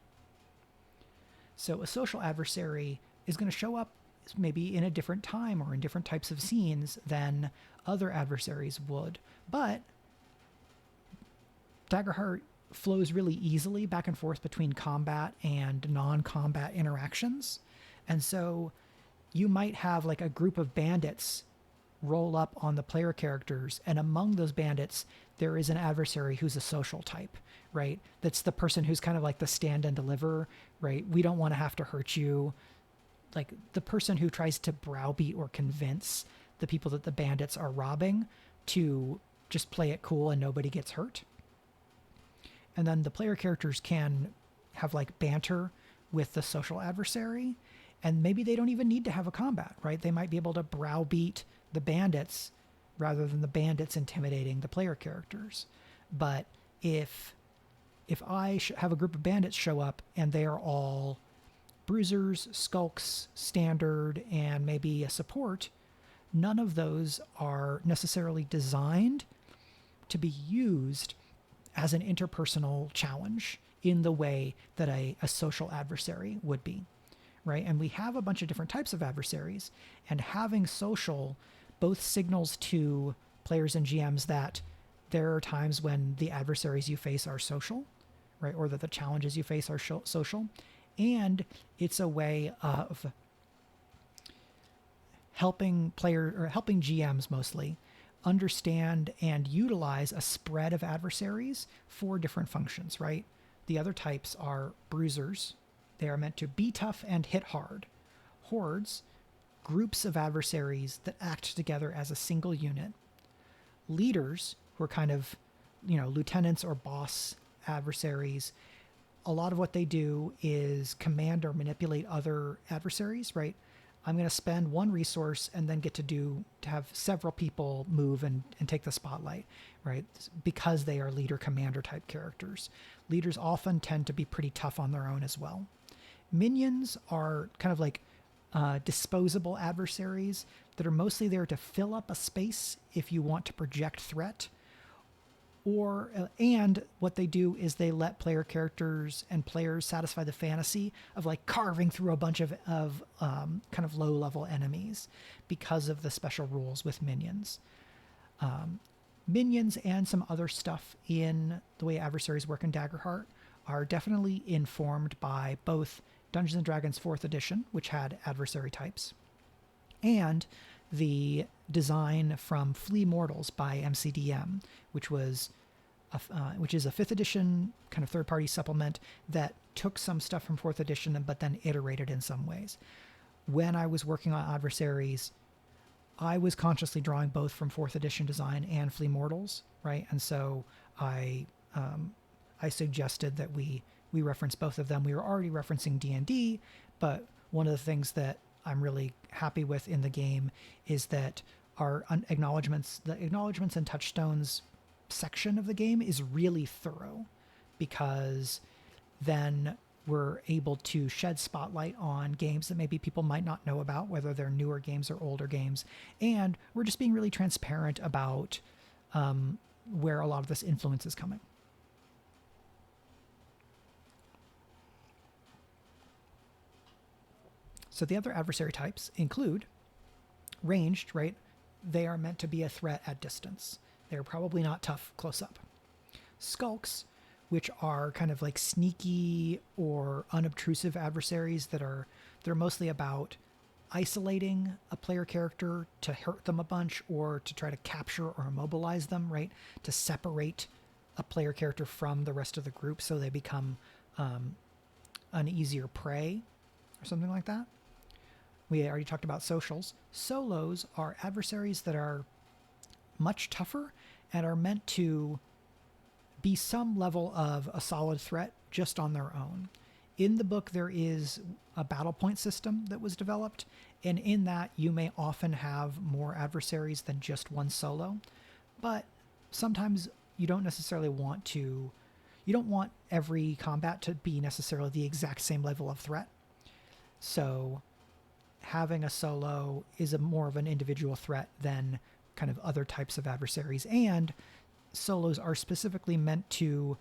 So a social adversary is going to show up maybe in a different time or in different types of scenes than other adversaries would. But Daggerheart flows really easily back and forth between combat and non-combat interactions. And so you might have like a group of bandits roll up on the player characters, and among those bandits there is an adversary who's a social type, right? That's the person who's kind of like the stand and deliver, right? We don't want to have to hurt you. Like the person who tries to browbeat or convince the people that the bandits are robbing to just play it cool and nobody gets hurt. And then the player characters can have like banter with the social adversary, and maybe they don't even need to have a combat, right? They might be able to browbeat the bandits rather than the bandits intimidating the player characters. But if I have a group of bandits show up and they are all bruisers, skulks, standard, and maybe a support, none of those are necessarily designed to be used as an interpersonal challenge in the way that a social adversary would be, right? And we have a bunch of different types of adversaries, and having social both signals to players and GMs that there are times when the adversaries you face are social, right? Or that the challenges you face are social. And it's a way of helping GMs mostly understand and utilize a spread of adversaries for different functions, right? The other types are bruisers. They are meant to be tough and hit hard. Hordes, groups of adversaries that act together as a single unit. Leaders, who are kind of, lieutenants or boss adversaries. A lot of what they do is command or manipulate other adversaries, right? I'm going to spend one resource and then get to have several people move and take the spotlight, right? Because they are leader commander type characters. Leaders often tend to be pretty tough on their own as well. Minions are kind of like disposable adversaries. that are mostly there to fill up a space if you want to project threat, or and what they do is they let player characters and players satisfy the fantasy of like carving through a bunch of kind of low level enemies because of the special rules with minions. Minions and some other stuff in the way adversaries work in Daggerheart are definitely informed by both Dungeons and Dragons 4th edition, which had adversary types, and the design from Flea Mortals by MCDM, which is a 5th edition kind of third-party supplement that took some stuff from 4th edition but then iterated in some ways. When I was working on adversaries, I was consciously drawing both from 4th edition design and Flea Mortals, right? And so I suggested that we reference both of them. We were already referencing D&D, but one of the things that I'm really happy with in the game is that our acknowledgements and touchstones section of the game is really thorough, because then we're able to shed spotlight on games that maybe people might not know about, whether they're newer games or older games. And we're just being really transparent about where a lot of this influence is coming. So the other adversary types include ranged, right? They are meant to be a threat at distance. They're probably not tough close up. Skulks, which are kind of like sneaky or unobtrusive adversaries they're mostly about isolating a player character to hurt them a bunch or to try to capture or immobilize them, right? To separate a player character from the rest of the group so they become an easier prey or something like that. We already talked about socials. Solos are adversaries that are much tougher and are meant to be some level of a solid threat just on their own. In the book, there is a battle point system that was developed, and in that you may often have more adversaries than just one solo, but sometimes you don't want every combat to be necessarily the exact same level of threat. So having a solo is more of an individual threat than kind of other types of adversaries, and solos are specifically meant to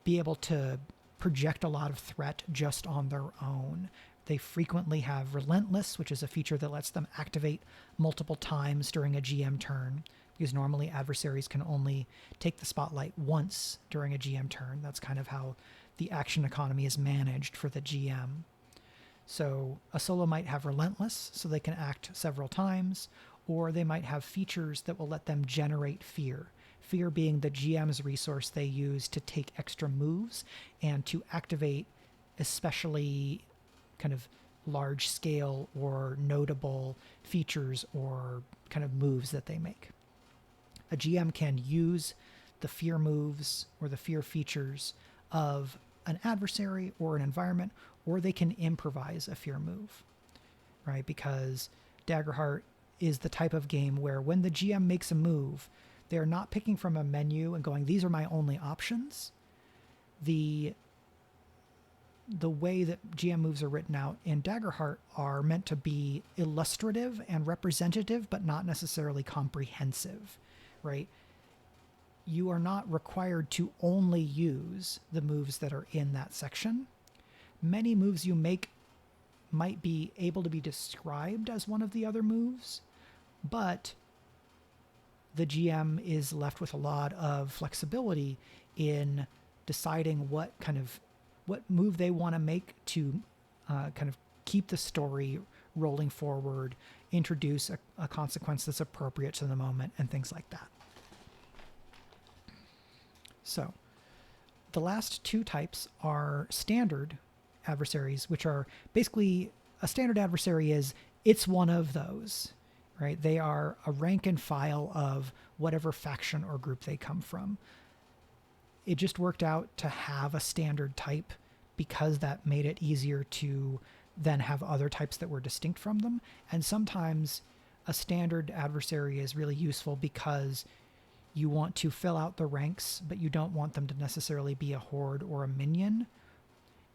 be able to project a lot of threat just on their own. They frequently have Relentless, which is a feature that lets them activate multiple times during a GM turn, because normally adversaries can only take the spotlight once during a GM turn. That's kind of how the action economy is managed for the GM. So a solo might have Relentless, so they can act several times, or they might have features that will let them generate fear. Fear being the GM's resource they use to take extra moves and to activate especially kind of large scale or notable features or kind of moves that they make. A GM can use the fear moves or the fear features of an adversary or an environment, or they can improvise a fear move, right? Because Daggerheart is the type of game where when the GM makes a move, they're not picking from a menu and going, these are my only options. The way that GM moves are written out in Daggerheart are meant to be illustrative and representative, but not necessarily comprehensive, right? You are not required to only use the moves that are in that section. Many moves you make might be able to be described as one of the other moves, but the GM is left with a lot of flexibility in deciding what move they want to make to kind of keep the story rolling forward, introduce a consequence that's appropriate to the moment, and things like that. So the last two types are standard adversaries, which are basically a standard adversary it's one of those, right? They are a rank and file of whatever faction or group they come from. It just worked out to have a standard type because that made it easier to then have other types that were distinct from them. And sometimes a standard adversary is really useful because you want to fill out the ranks, but you don't want them to necessarily be a horde or a minion.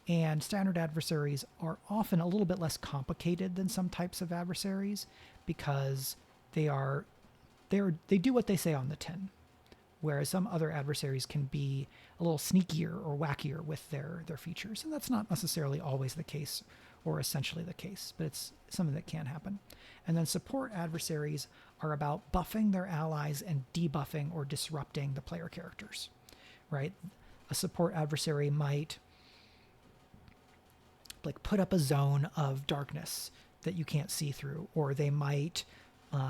And standard adversaries are often a little bit less complicated than some types of adversaries because they do what they say on the tin, whereas some other adversaries can be a little sneakier or wackier with their features. And that's not necessarily always the case or essentially the case, but it's something that can happen. And then support adversaries are about buffing their allies and debuffing or disrupting the player characters, right? A support adversary might like put up a zone of darkness that you can't see through, or they might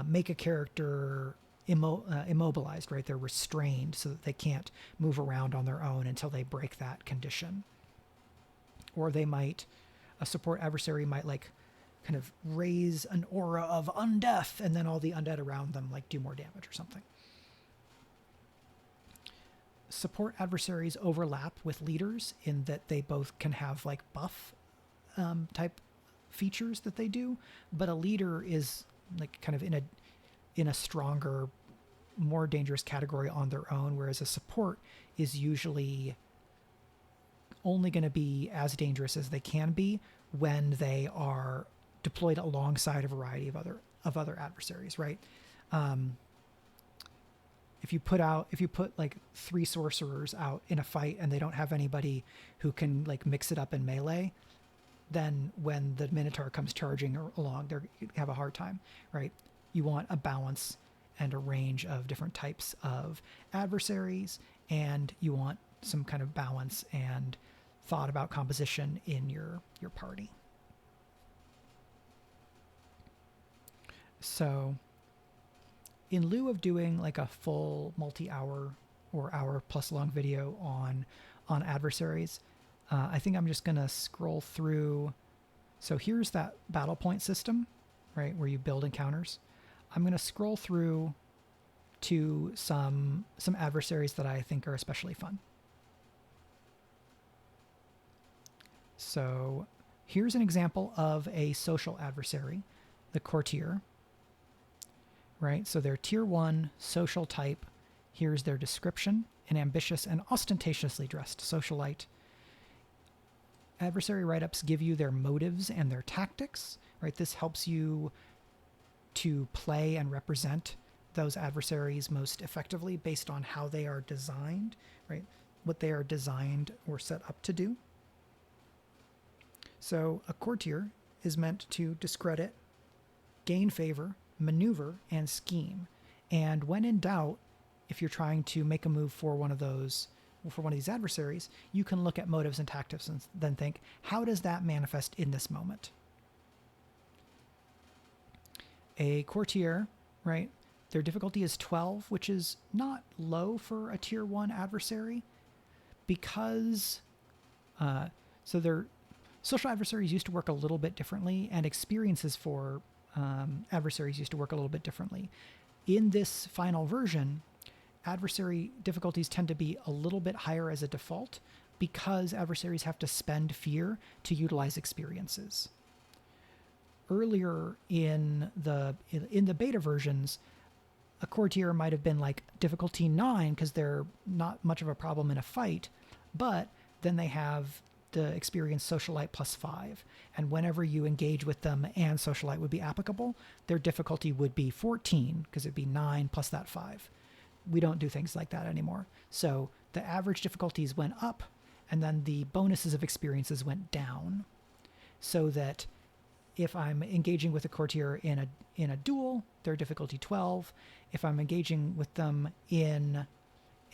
make a character immobilized, right? They're restrained so that they can't move around on their own until they break that condition. Or a support adversary might like kind of raise an aura of undeath, and then all the undead around them like do more damage or something. Support adversaries overlap with leaders in that they both can have like buff type features that they do, but a leader is like kind of in a stronger, more dangerous category on their own, whereas a support is usually only going to be as dangerous as they can be when they are deployed alongside a variety of other adversaries, right? If you put like 3 sorcerers out in a fight and they don't have anybody who can like mix it up in melee, then when the Minotaur comes charging along, they're going to have a hard time, right? You want a balance and a range of different types of adversaries, and you want some kind of balance and thought about composition in your party. So in lieu of doing like a full multi-hour or hour plus long video on adversaries, I think I'm just going to scroll through. So here's that battle point system, right, where you build encounters. I'm going to scroll through to some adversaries that I think are especially fun. So here's an example of a social adversary, the courtier, right? So they're tier 1 social type. Here's their description: an ambitious and ostentatiously dressed socialite. Adversary write-ups give you their motives and their tactics, right? This helps you to play and represent those adversaries most effectively based on how they are designed, right? What they are designed or set up to do. So a courtier is meant to discredit, gain favor, maneuver, and scheme. And when in doubt, if you're trying to make a move for one of these adversaries, you can look at motives and tactics and then think, how does that manifest in this moment? A courtier, right? Their difficulty is 12, which is not low for a tier 1 adversary, because so their social adversaries used to work a little bit differently, and experiences for adversaries used to work a little bit differently. In this final version, adversary difficulties tend to be a little bit higher as a default because adversaries have to spend fear to utilize experiences. Earlier in the beta versions, a courtier might have been like difficulty 9 because they're not much of a problem in a fight, but then they have the experience socialite +5, and whenever you engage with them and socialite would be applicable, their difficulty would be 14 because it'd be 9 plus that 5. We don't do things like that anymore. So the average difficulties went up, and then the bonuses of experiences went down, so that if I'm engaging with a courtier in a duel, their difficulty 12. If I'm engaging with them in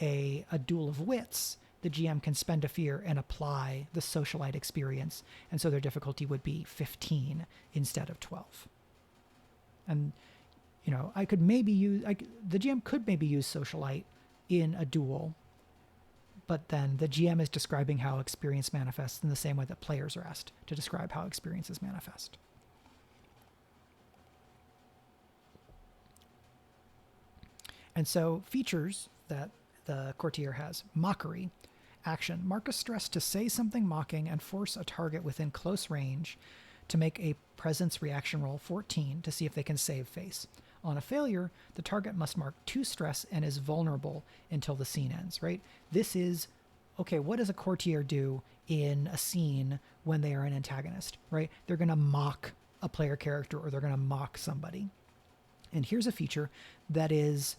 a duel of wits, the GM can spend a fear and apply the socialite experience, and so their difficulty would be 15 instead of 12. And I could maybe the GM could maybe use socialite in a duel, but then the GM is describing how experience manifests in the same way that players are asked to describe how experiences manifest. And so features that the courtier has: mockery. Action: mark a stress to say something mocking and force a target within close range to make a presence reaction roll 14 to see if they can save face. On a failure, the target must mark 2 stress and is vulnerable until the scene ends, right? This is, okay, what does a courtier do in a scene when they are an antagonist, right? They're going to mock a player character or they're going to mock somebody. And here's a feature that is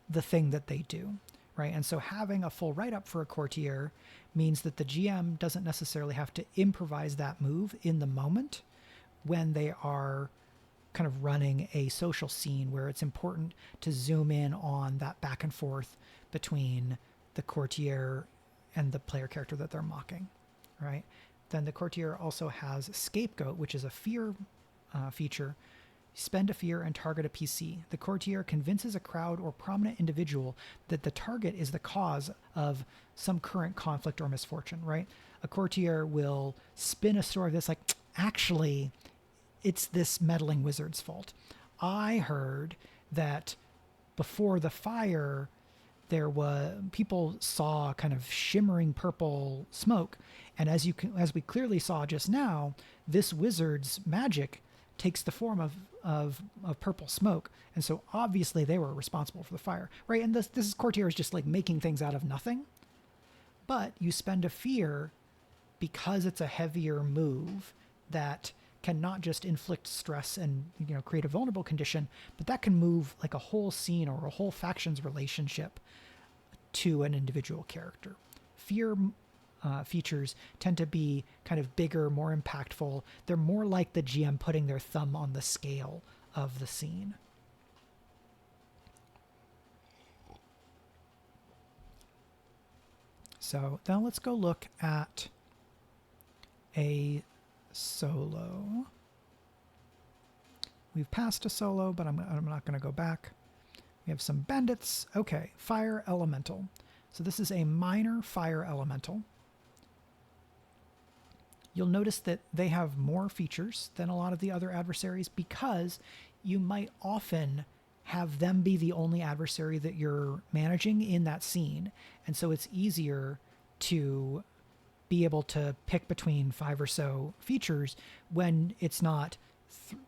the thing that they do, right? And so having a full write-up for a courtier means that the GM doesn't necessarily have to improvise that move in the moment when they are kind of running a social scene where it's important to zoom in on that back and forth between the courtier and the player character that they're mocking, right? Then the courtier also has Scapegoat, which is a fear feature. Spend a fear and target a PC. The courtier convinces a crowd or prominent individual that the target is the cause of some current conflict or misfortune, right? A courtier will spin a story that's like, actually, it's this meddling wizard's fault. I heard that before the fire, people saw kind of shimmering purple smoke, and as we clearly saw just now, this wizard's magic takes the form of purple smoke, and so obviously they were responsible for the fire, right? And this is courtier is just like making things out of nothing, but you spend a fear because it's a heavier move that can not just inflict stress and create a vulnerable condition, but that can move like a whole scene or a whole faction's relationship to an individual character. Fear features tend to be kind of bigger, more impactful. They're more like the GM putting their thumb on the scale of the scene. So now let's go look at a solo. We've passed a solo, but I'm not going to go back. We have some bandits. Okay, fire elemental. So this is a minor fire elemental. You'll notice that they have more features than a lot of the other adversaries because you might often have them be the only adversary that you're managing in that scene. And so it's easier to be able to pick between 5 or so features when it's not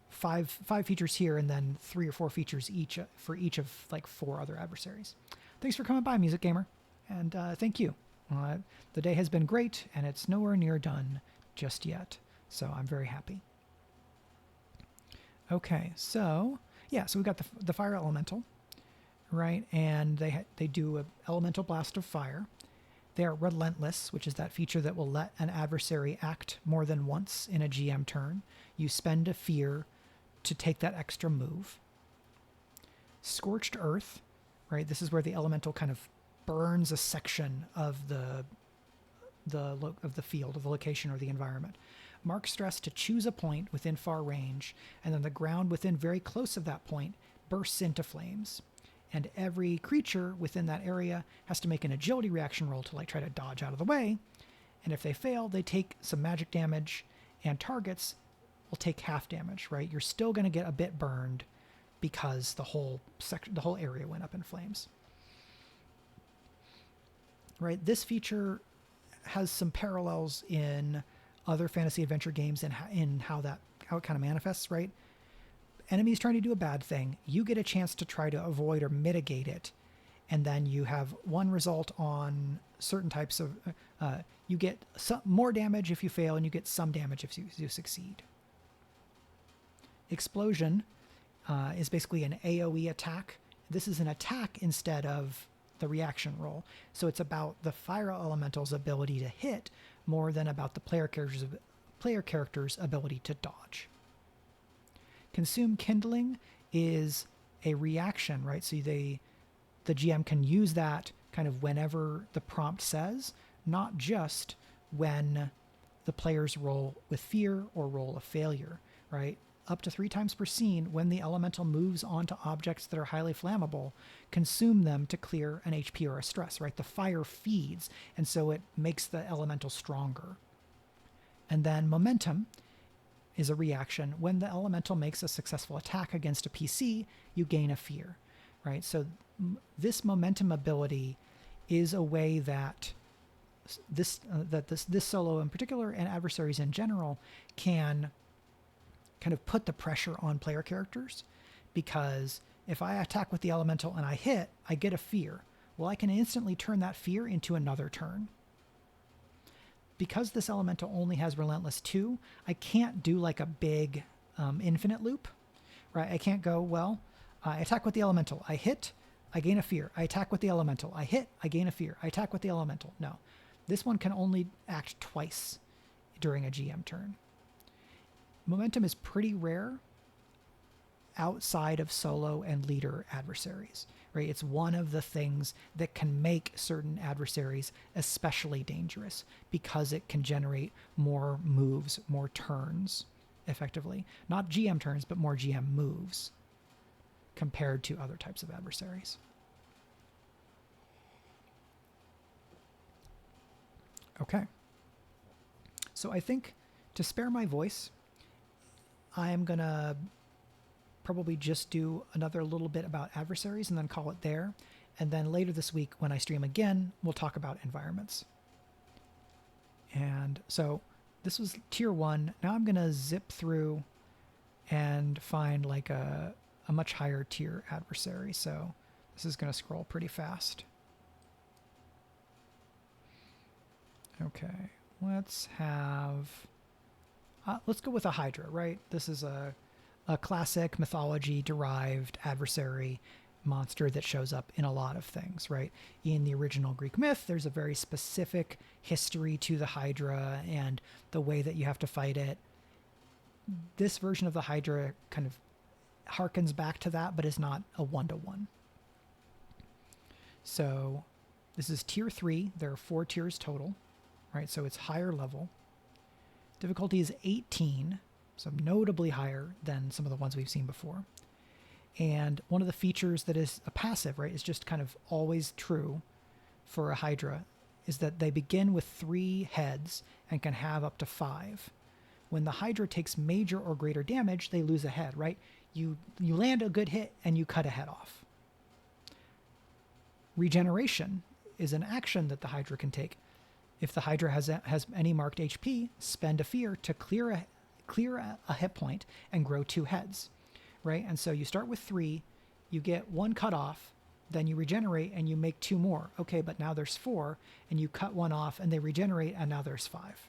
five features here and then 3 or 4 features each for each of like 4 other adversaries. Thanks for coming by, Music Gamer, and thank you. The day has been great, and it's nowhere near done just yet, so I'm very happy. Okay, so yeah, so we've got the fire elemental, right? And they do an elemental blast of fire. They are relentless, which is that feature that will let an adversary act more than once in a GM turn. You spend a fear to take that extra move. Scorched earth, right? This is where the elemental kind of burns a section of the field, of the location or the environment. Mark stress to choose a point within far range, and then the ground within very close of that point bursts into flames. And every creature within that area has to make an agility reaction roll to like try to dodge out of the way. And if they fail, they take some magic damage, and targets will take half damage, right? You're still going to get a bit burned because the whole area went up in flames. Right? This feature has some parallels in other fantasy adventure games and in how it kind of manifests, right? Enemies trying to do a bad thing, you get a chance to try to avoid or mitigate it, and then you have one result on certain types of you get some more damage if you fail, and you get some damage if you succeed. Explosion is basically an AoE attack. This is an attack instead of the reaction roll, so it's about the fire elemental's ability to hit more than about the player character's ability to dodge. Consume kindling is a reaction, right? So the GM can use that kind of whenever the prompt says, not just when the players roll with fear or roll a failure, right? Up to 3 times per scene, when the elemental moves onto objects that are highly flammable, consume them to clear an HP or a stress, right? The fire feeds, and so it makes the elemental stronger. And then momentum is a reaction. When the elemental makes a successful attack against a PC, you gain a fear, right? So this momentum ability is a way that this solo in particular and adversaries in general can kind of put the pressure on player characters, because if I attack with the elemental and I hit, I get a fear. Well, I can instantly turn that fear into another turn. because this elemental only has Relentless 2, I can't do like a big infinite loop, right? I can't go, well, I attack with the elemental. I hit, I gain a fear. I attack with the elemental. I hit, I gain a fear. I attack with the elemental. No. This one can only act twice during a GM turn. Momentum is pretty rare outside of solo and leader adversaries, right? It's one of the things that can make certain adversaries especially dangerous because it can generate more moves, more turns, effectively. Not GM turns, but more GM moves compared to other types of adversaries. Okay. So I think to spare my voice, I am going to probably just do another little bit about adversaries and then call it there. And then later this week, when I stream again, we'll talk about environments. And so this was tier 1. Now I'm going to zip through and find like a much higher tier adversary. So this is going to scroll pretty fast. Okay, let's go with a Hydra, right? This is a classic mythology-derived adversary monster that shows up in a lot of things, right? In the original Greek myth, there's a very specific history to the Hydra and the way that you have to fight it. This version of the Hydra kind of harkens back to that, but is not a one-to-one. So this is tier 3. There are 4 tiers total, right? So it's higher level. Difficulty is 18, so notably higher than some of the ones we've seen before. And one of the features that is a passive, right, is just kind of always true for a Hydra, is that they begin with 3 heads and can have up to 5. When the Hydra takes major or greater damage, they lose a head, right? You land a good hit and you cut a head off. Regeneration is an action that the Hydra can take. If the Hydra has any marked HP, spend a fear to clear a hit point and grow 2 heads, right? And so you start with 3, you get 1 cut off, then you regenerate and you make 2 more. Okay, but now there's 4, and you cut 1 off and they regenerate, and now there's 5.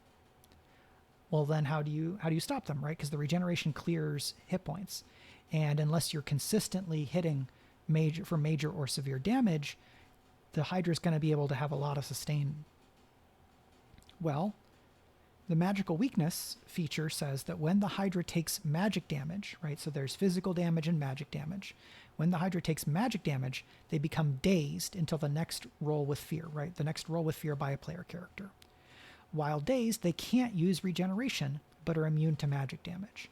Well, then how do you stop them, right? Because the regeneration clears hit points, and unless you're consistently hitting major or severe damage, the Hydra is going to be able to have a lot of sustain. Well, the magical weakness feature says that when the Hydra takes magic damage, right, so there's physical damage and magic damage. When the Hydra takes magic damage, they become dazed until the next roll with fear, right? The next roll with fear by a player character. While dazed, they can't use regeneration, but are immune to magic damage,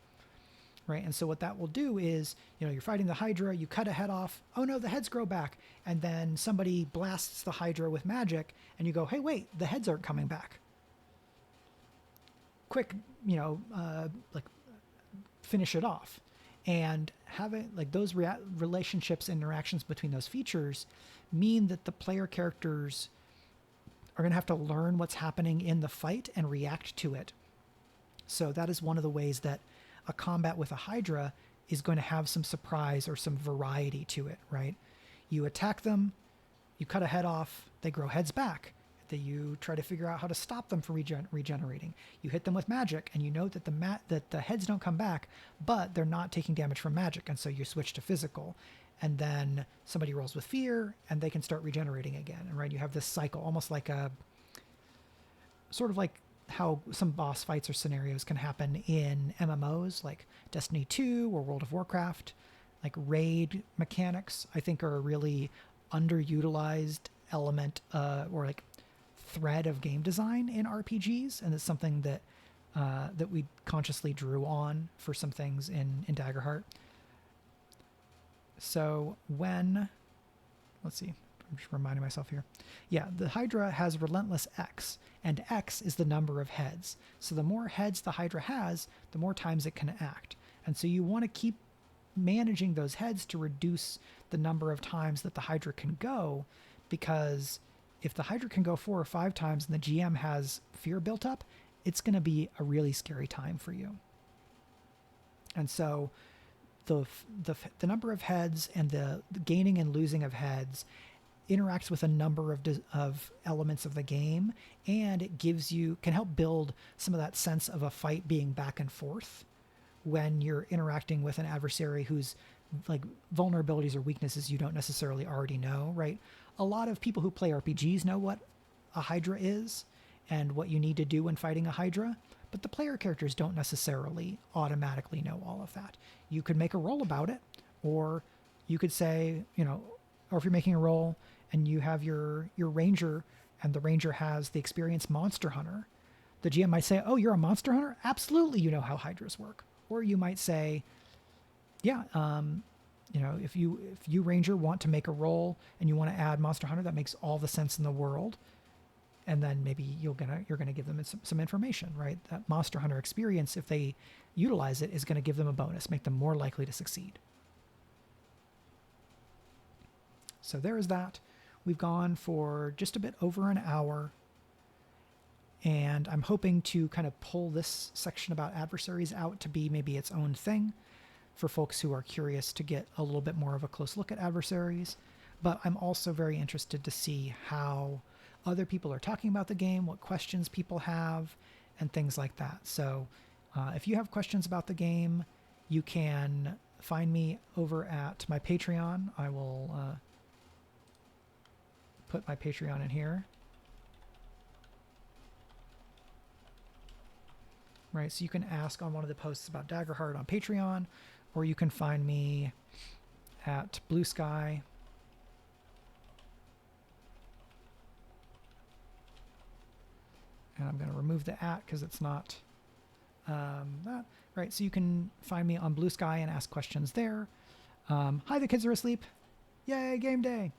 right? And so what that will do is, you're fighting the Hydra, you cut a head off, oh no, the heads grow back, and then somebody blasts the Hydra with magic, and you go, hey, wait, the heads aren't coming back. Quick, finish it off. And having those relationships, interactions between those features mean that the player characters are going to have to learn what's happening in the fight and react to it. So that is one of the ways that a combat with a Hydra is going to have some surprise or some variety to it, right? You attack them, you cut a head off, they grow heads back. That you try to figure out how to stop them from regenerating. You hit them with magic, and you know that the heads don't come back, but they're not taking damage from magic, and so you switch to physical. And then somebody rolls with fear, and they can start regenerating again. And right, you have this cycle, almost like sort of like how some boss fights or scenarios can happen in MMOs like Destiny 2 or World of Warcraft. Like raid mechanics, I think, are a really underutilized element or like thread of game design in RPGs, and it's something that that we consciously drew on for some things in Daggerheart. So let's see, I'm just reminding myself here. Yeah, the Hydra has Relentless X, and X is the number of heads. So the more heads the Hydra has, the more times it can act. And so you want to keep managing those heads to reduce the number of times that the Hydra can go, because if the Hydra can go 4 or 5 times and the GM has fear built up, it's going to be a really scary time for you. And so the number of heads and the gaining and losing of heads interacts with a number of elements of the game, and it can help build some of that sense of a fight being back and forth when you're interacting with an adversary whose like vulnerabilities or weaknesses you don't necessarily already know, right? A lot of people who play RPGs know what a Hydra is and what you need to do when fighting a Hydra, but the player characters don't necessarily automatically know all of that. You could make a roll about it, or you could say, or if you're making a roll and you have your ranger and the ranger has the experienced monster hunter, the GM might say, oh, you're a monster hunter? Absolutely, you know how Hydras work. Or you might say, yeah, if you ranger want to make a roll and you want to add monster hunter, that makes all the sense in the world. And then maybe you're gonna give them some information, right? That monster hunter experience, if they utilize it, is going to give them a bonus, make them more likely to succeed. So there is that. We've gone for just a bit over an hour, and I'm hoping to kind of pull this section about adversaries out to be maybe its own thing for folks who are curious to get a little bit more of a close look at adversaries. But I'm also very interested to see how other people are talking about the game, what questions people have, and things like that. So if you have questions about the game, you can find me over at my Patreon. I will put my Patreon in here. Right, so you can ask on one of the posts about Daggerheart on Patreon, or you can find me at Blue Sky. And I'm going to remove the @ because it's not that. Right, so you can find me on Blue Sky and ask questions there. Hi, the kids are asleep. Yay, game day.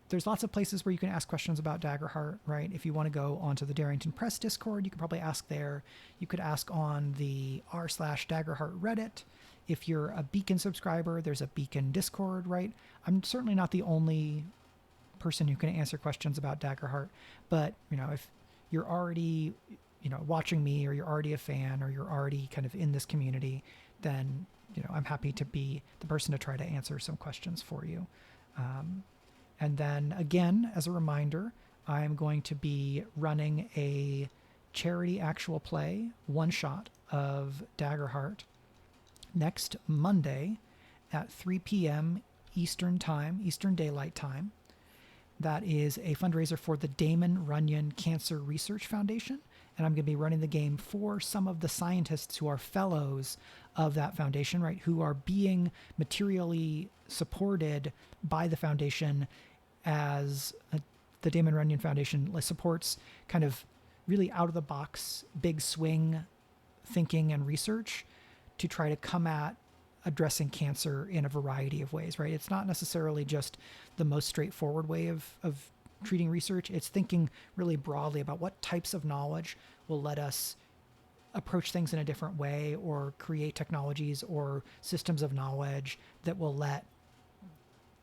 There's lots of places where you can ask questions about Daggerheart, right? If you want to go onto the Darrington Press Discord, you can probably ask there. You could ask on the r/Daggerheart Reddit. If you're a Beacon subscriber, there's a Beacon Discord, right? I'm certainly not the only person who can answer questions about Daggerheart, but if you're already watching me, or you're already a fan, or you're already kind of in this community, then I'm happy to be the person to try to answer some questions for you. And then again, as a reminder, I'm going to be running a charity actual play one shot of Daggerheart next Monday at 3 p.m. Eastern Daylight Time. That is a fundraiser for the Damon Runyon Cancer Research Foundation. And I'm going to be running the game for some of the scientists who are fellows of that foundation, right? Who are being materially supported by the foundation, as the Damon Runyon Foundation supports kind of really out of the box, big swing thinking and research to try to come at addressing cancer in a variety of ways, right? It's not necessarily just the most straightforward way of treating research. It's thinking really broadly about what types of knowledge will let us approach things in a different way, or create technologies or systems of knowledge that will let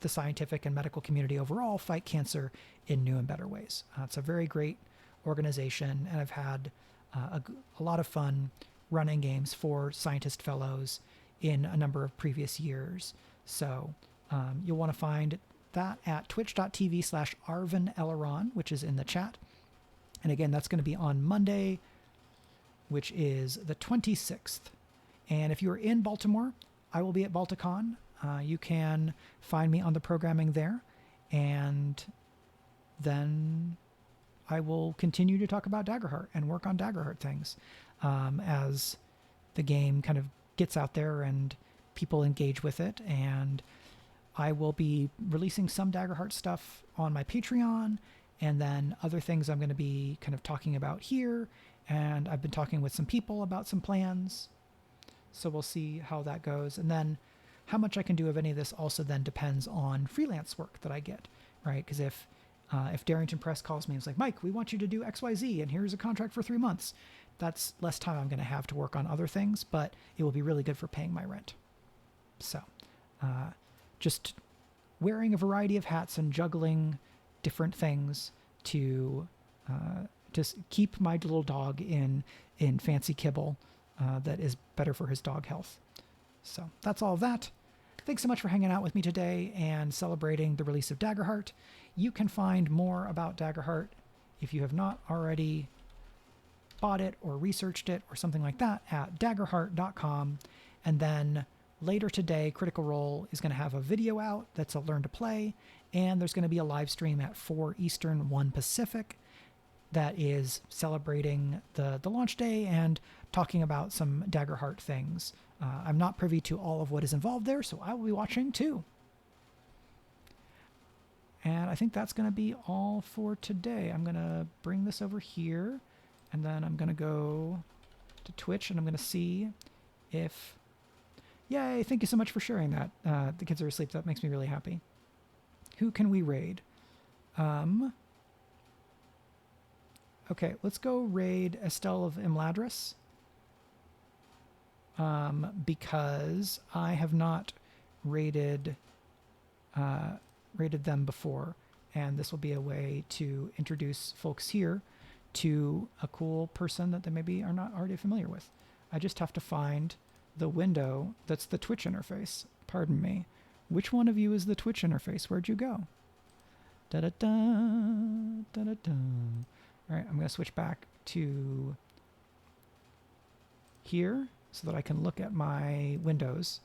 the scientific and medical community overall fight cancer in new and better ways. It's a very great organization, and I've had a lot of fun running games for scientist fellows in a number of previous years. So you'll want to find that at twitch.tv/ArvinEleron, which is in the chat. And again, that's going to be on Monday, which is the 26th. And if you're in Baltimore, I will be at Balticon. You can find me on the programming there, and then I will continue to talk about Daggerheart and work on Daggerheart things as the game kind of gets out there and people engage with it. And I will be releasing some Daggerheart stuff on my Patreon, and then other things I'm going to be kind of talking about here. And I've been talking with some people about some plans, so we'll see how that goes. And then how much I can do of any of this also then depends on freelance work that I get, right? Because if Darrington Press calls me and is like, Mike, we want you to do XYZ, and here's a contract for 3 months, that's less time I'm going to have to work on other things, but it will be really good for paying my rent. So just wearing a variety of hats and juggling different things to just keep my little dog in fancy kibble that is better for his dog health. So that's all of that. Thanks so much for hanging out with me today and celebrating the release of Daggerheart. You can find more about Daggerheart if you have not already bought it or researched it or something like that at daggerheart.com. And then later today, Critical Role is going to have a video out that's a learn to play, and there's going to be a live stream at 4 Eastern, 1 Pacific that is celebrating the launch day and talking about some Daggerheart things. I'm not privy to all of what is involved there, so I will be watching too. And I think that's going to be all for today. I'm going to bring this over here, and then I'm going to go to Twitch, and I'm going to see if... Yay, thank you so much for sharing that. The kids are asleep. That makes me really happy. Who can we raid? Okay, let's go raid Estelle of Imladris. Because I have not raided them before, and this will be a way to introduce folks here to a cool person that they maybe are not already familiar with. I just have to find the window that's the Twitch interface. Pardon me. Which one of you is the Twitch interface? Where'd you go? Da-da-da, da-da-da. All right, I'm going to switch back to here so that I can look at my windows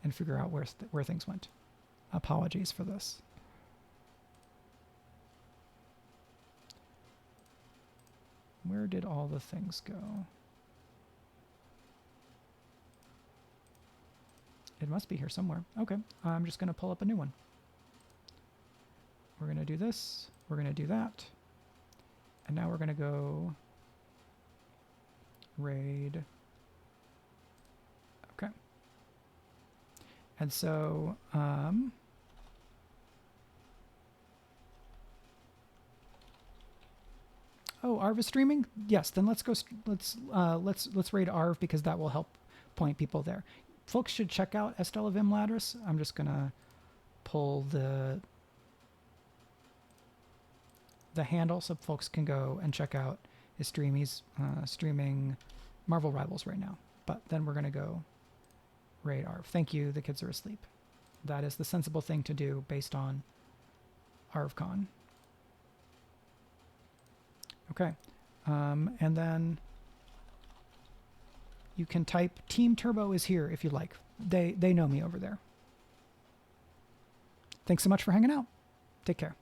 and figure out where things went. Apologies for this. Where did all the things go? It must be here somewhere. Okay, I'm just going to pull up a new one. We're going to do this. We're going to do that. And now we're going to go raid. Okay. And so, oh, Arv is streaming? Yes, then let's go, let's raid Arv because that will help point people there. Folks should check out Estelle of Imladris. I'm just going to pull the handle so folks can go and check out his stream. He's streaming Marvel Rivals right now. But then we're going to go raid Arv. Thank you. The kids are asleep. That is the sensible thing to do based on ArvCon. Okay. And then you can type Team Turbo is here if you like. They know me over there. Thanks so much for hanging out. Take care.